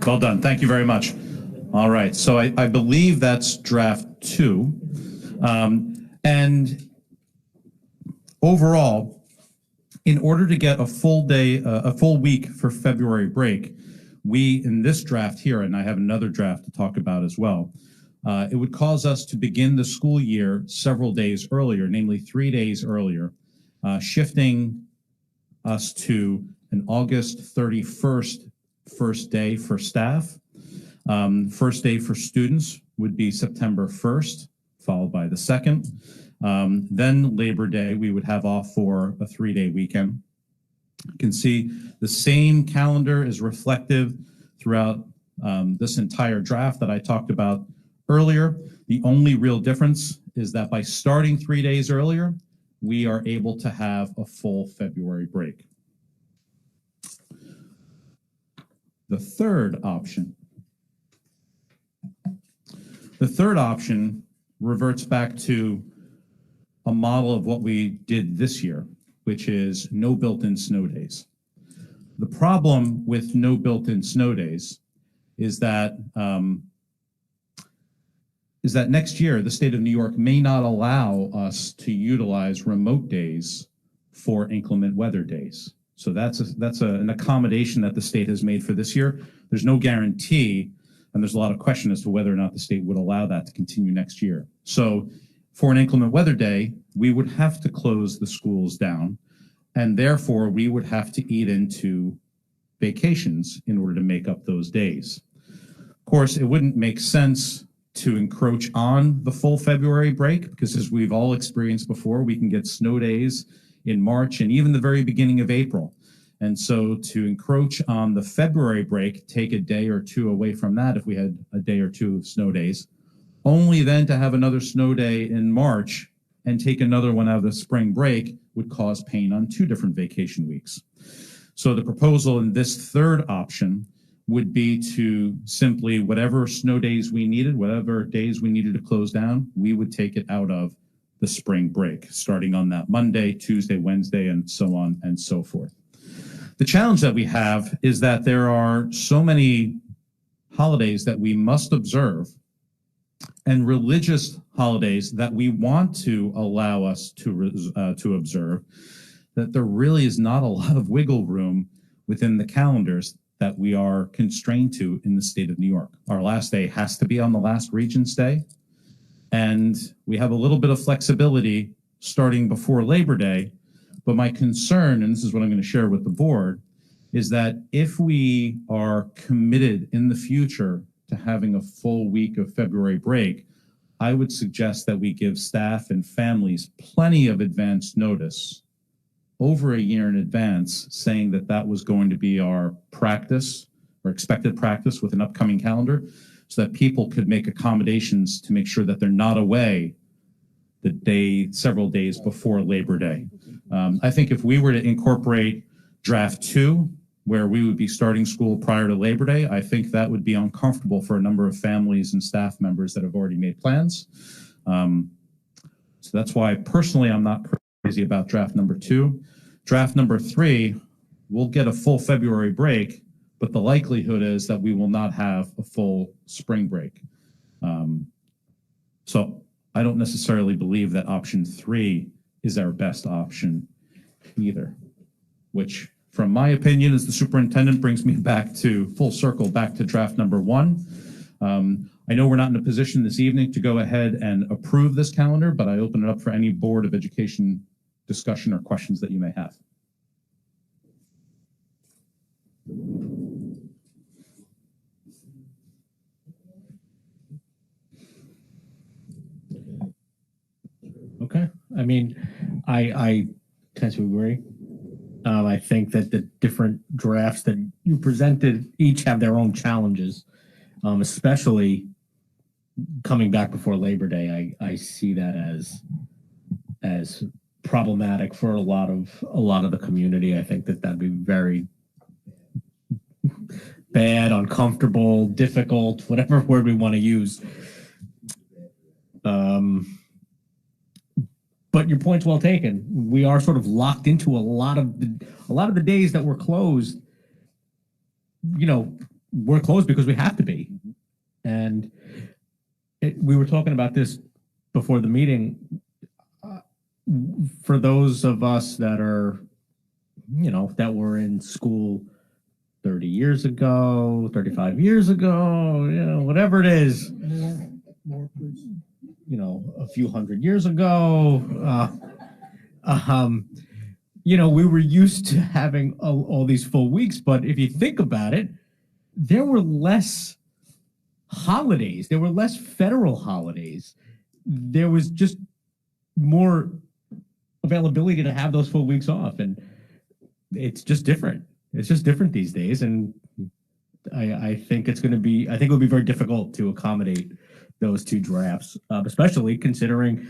Well done. Thank you very much. All right. So I believe that's draft 2. And overall, in order to get a full day, a full week for February break, we, in this draft here, and I have another draft to talk about as well, it would cause us to begin the school year several days earlier, namely 3 days earlier, shifting us to an August 31st first day for staff. First day for students would be September 1st, followed by the 2nd. Then Labor Day, we would have off for a 3-day weekend. You can see the same calendar is reflective throughout this entire draft that I talked about earlier. The only real difference is that by starting 3 days earlier, we are able to have a full February break. The third option reverts back to a model of what we did this year, which is no built-in snow days. The problem with no built-in snow days is that next year, the state of New York may not allow us to utilize remote days for inclement weather days. So that's an accommodation that the state has made for this year. There's no guarantee, and there's a lot of question as to whether or not the state would allow that to continue next year. So for an inclement weather day, we would have to close the schools down, and therefore we would have to eat into vacations in order to make up those days. Of course, it wouldn't make sense to encroach on the full February break because, as we've all experienced before, we can get snow days in March and even the very beginning of April. And so to encroach on the February break, take a day or two away from that if we had a day or two of snow days, only then to have another snow day in March and take another one out of the spring break would cause pain on 2 different vacation weeks. So the proposal in this third option would be to simply, whatever snow days we needed, whatever days we needed to close down, we would take it out of the spring break, starting on that Monday, Tuesday, Wednesday, and so on and so forth. The challenge that we have is that there are so many holidays that we must observe and religious holidays that we want to allow us to observe, that there really is not a lot of wiggle room within the calendars that we are constrained to in the state of New York. Our last day has to be on the last Regent's Day, and we have a little bit of flexibility starting before Labor Day. But my concern, and this is what I'm going to share with the board, is that if we are committed in the future to having a full week of February break, I would suggest that we give staff and families plenty of advance notice over a year in advance, saying that that was going to be our practice or expected practice with an upcoming calendar, so that people could make accommodations to make sure that they're not away the day, several days before Labor Day. I think if we were to incorporate draft 2, where we would be starting school prior to Labor Day, I think that would be uncomfortable for a number of families and staff members that have already made plans. So that's why personally I'm not crazy about draft number 2. Draft number 3, we'll get a full February break, but the likelihood is that we will not have a full spring break. So I don't necessarily believe that option 3 is our best option either, which from my opinion as the superintendent brings me back to full circle, back to draft number 1. I know we're not in a position this evening to go ahead and approve this calendar, but I open it up for any Board of Education discussion or questions that you may have. Okay. I mean, I tend to agree. I think that the different drafts that you presented each have their own challenges, especially coming back before Labor Day. I see that as problematic for a lot of the community. I think that that'd be very bad, uncomfortable, difficult, whatever word we want to use. But your point's well taken. We are sort of locked into a lot of the days that we're closed. You know, we're closed because we have to be. And we were talking about this before the meeting. For those of us that are, you know, that were in school 30 years ago, 35 years ago, you know, whatever it is. More, please. You know, a few hundred years ago, you know, we were used to having all these full weeks. But if you think about it, there were less holidays. There were less federal holidays. There was just more availability to have those full weeks off. And it's just different. It's just different these days. And I think it's going to be, I think it'll be very difficult to accommodate those two drafts, especially considering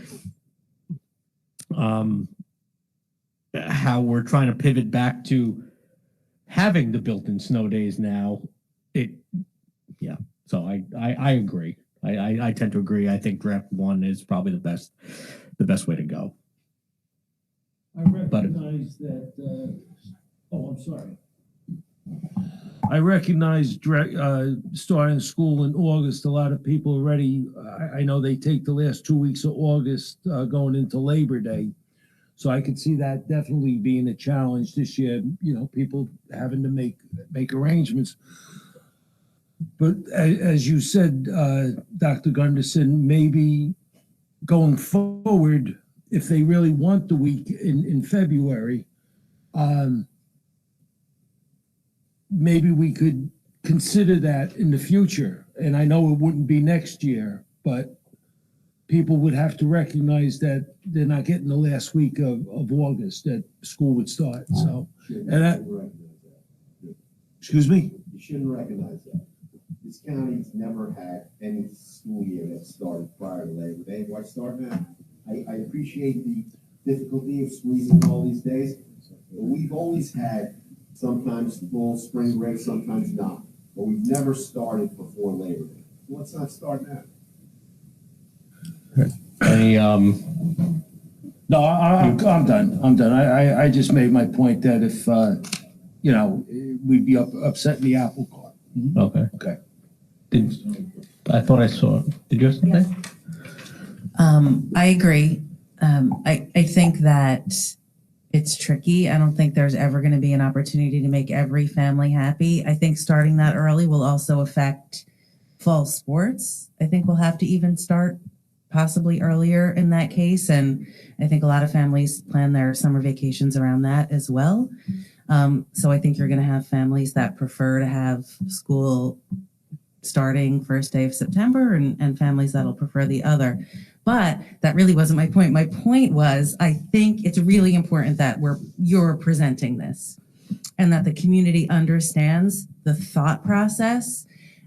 how we're trying to pivot back to having the built-in snow days now. So I agree. I tend to agree. I think draft 1 is probably the best way to go. I recognize that. I'm sorry. I recognize starting school in August. A lot of people already, I know they take the last 2 weeks of August going into Labor Day. So I could see that definitely being a challenge this year, you know, people having to make arrangements. But as you said, Dr. Gunderson, maybe going forward, if they really want the week in February, maybe we could consider that in the future. And I know it wouldn't be next year, but people would have to recognize that they're not getting the last week of August that school would start. So, excuse me? You shouldn't recognize that. This county's never had any school year that started prior to Labor Day. Why start now? I appreciate the difficulty of squeezing all these days, but we've always had sometimes full spring break, sometimes not. But we've never started before Labor Day. Let's not start now. No, I'm done. I'm done. I just made my point that if, you know, we'd be upsetting the apple cart. Okay. Okay. I thought I saw. Did you have something? I agree. I think that it's tricky. I don't think there's ever going to be an opportunity to make every family happy. I think starting that early will also affect fall sports. I think we'll have to even start possibly earlier in that case. And I think a lot of families plan their summer vacations around that as well. So I think you're going to have families that prefer to have school starting first day of September and families that'll prefer the other. But that really wasn't my point. My point was, I think it's really important that you're presenting this and that the community understands the thought process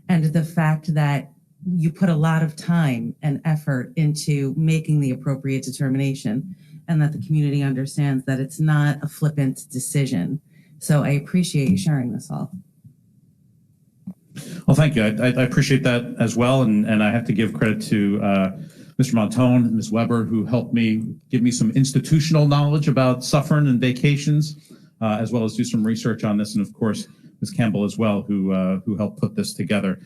and the fact that you put a lot of time and effort into making the appropriate determination, and that the community understands that it's not a flippant decision. So I appreciate you sharing this all. Well, thank you. I appreciate that as well. And I have to give credit to Mr. Montone and Ms. Weber, who helped me give me some institutional knowledge about Suffern and vacations, as well as do some research on this. And of course, Ms. Campbell as well, who helped put this together.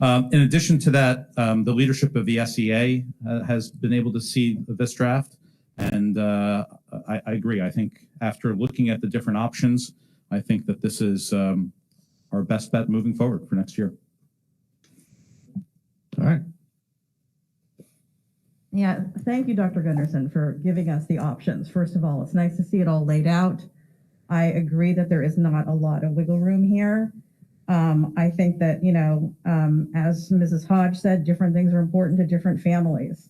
In addition to that, the leadership of the SEA has been able to see this draft. And I agree. I think after looking at the different options, I think that this is our best bet moving forward for next year. All right. Yeah, thank you, Dr. Gunderson, for giving us the options. First of all, it's nice to see it all laid out. I agree that there is not a lot of wiggle room here. I think that, as Mrs. Hodge said, different things are important to different families.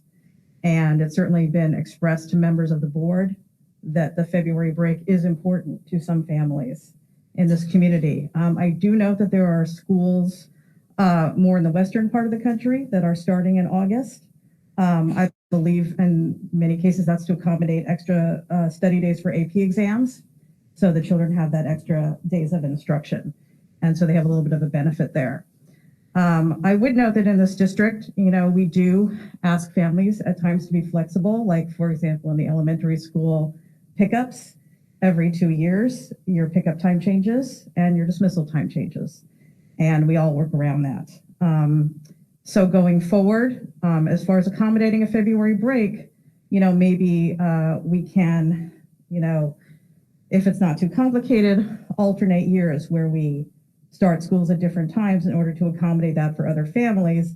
And it's certainly been expressed to members of the board that the February break is important to some families in this community. I do note that there are schools more in the western part of the country that are starting in August. I believe in many cases that's to accommodate extra study days for AP exams. So the children have that extra days of instruction. And so they have a little bit of a benefit there. I would note that in this district, we do ask families at times to be flexible. Like, for example, in the elementary school pickups, every 2 years, your pickup time changes and your dismissal time changes. And we all work around that. So going forward, as far as accommodating a February break, maybe we can, if it's not too complicated, alternate years where we start schools at different times in order to accommodate that for other families,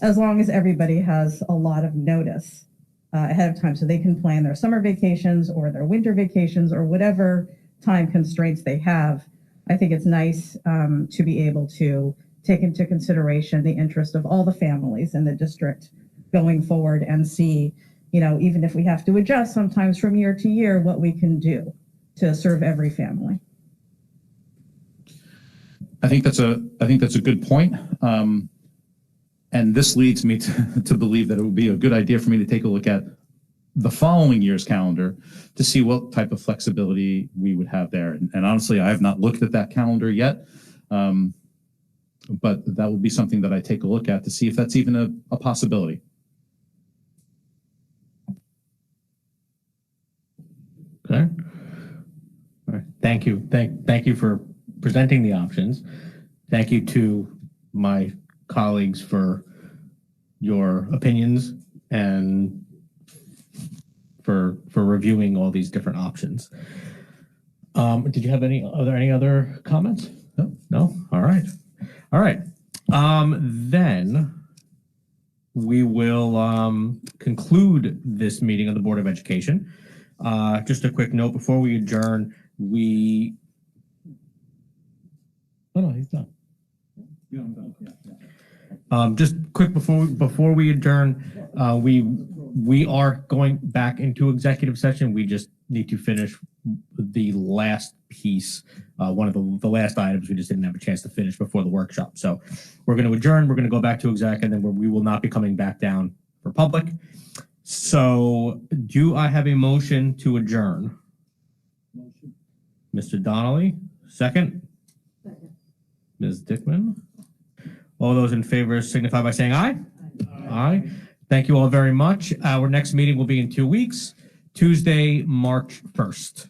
as long as everybody has a lot of notice ahead of time so they can plan their summer vacations or their winter vacations or whatever time constraints they have. I think it's nice to be able to take into consideration the interest of all the families in the district going forward and see, even if we have to adjust sometimes from year to year, what we can do to serve every family. I think that's a good point. And this leads me to believe that it would be a good idea for me to take a look at the following year's calendar to see what type of flexibility we would have there. And honestly, I have not looked at that calendar yet, but that will be something that I take a look at to see if that's even a possibility. Okay. All right. Thank you. Thank you for presenting the options. Thank you to my colleagues for your opinions and for reviewing all these different options. Did you have any other comments? No? All right. Then we will conclude this meeting of the Board of Education. Just a quick note before we adjourn, Oh, no, he's done. Just quick before we adjourn, we are going back into executive session. We just need to finish the last piece, one of the last items we just didn't have a chance to finish before the workshop. So we're going to adjourn. We're going to go back to exec, and then we will not be coming back down for public. So do I have a motion to adjourn? Motion. Mr. Donnelly, second. Ms. Dickman. All those in favor signify by saying aye. Aye. Thank you all very much. Our next meeting will be in 2 weeks, Tuesday, March 1st.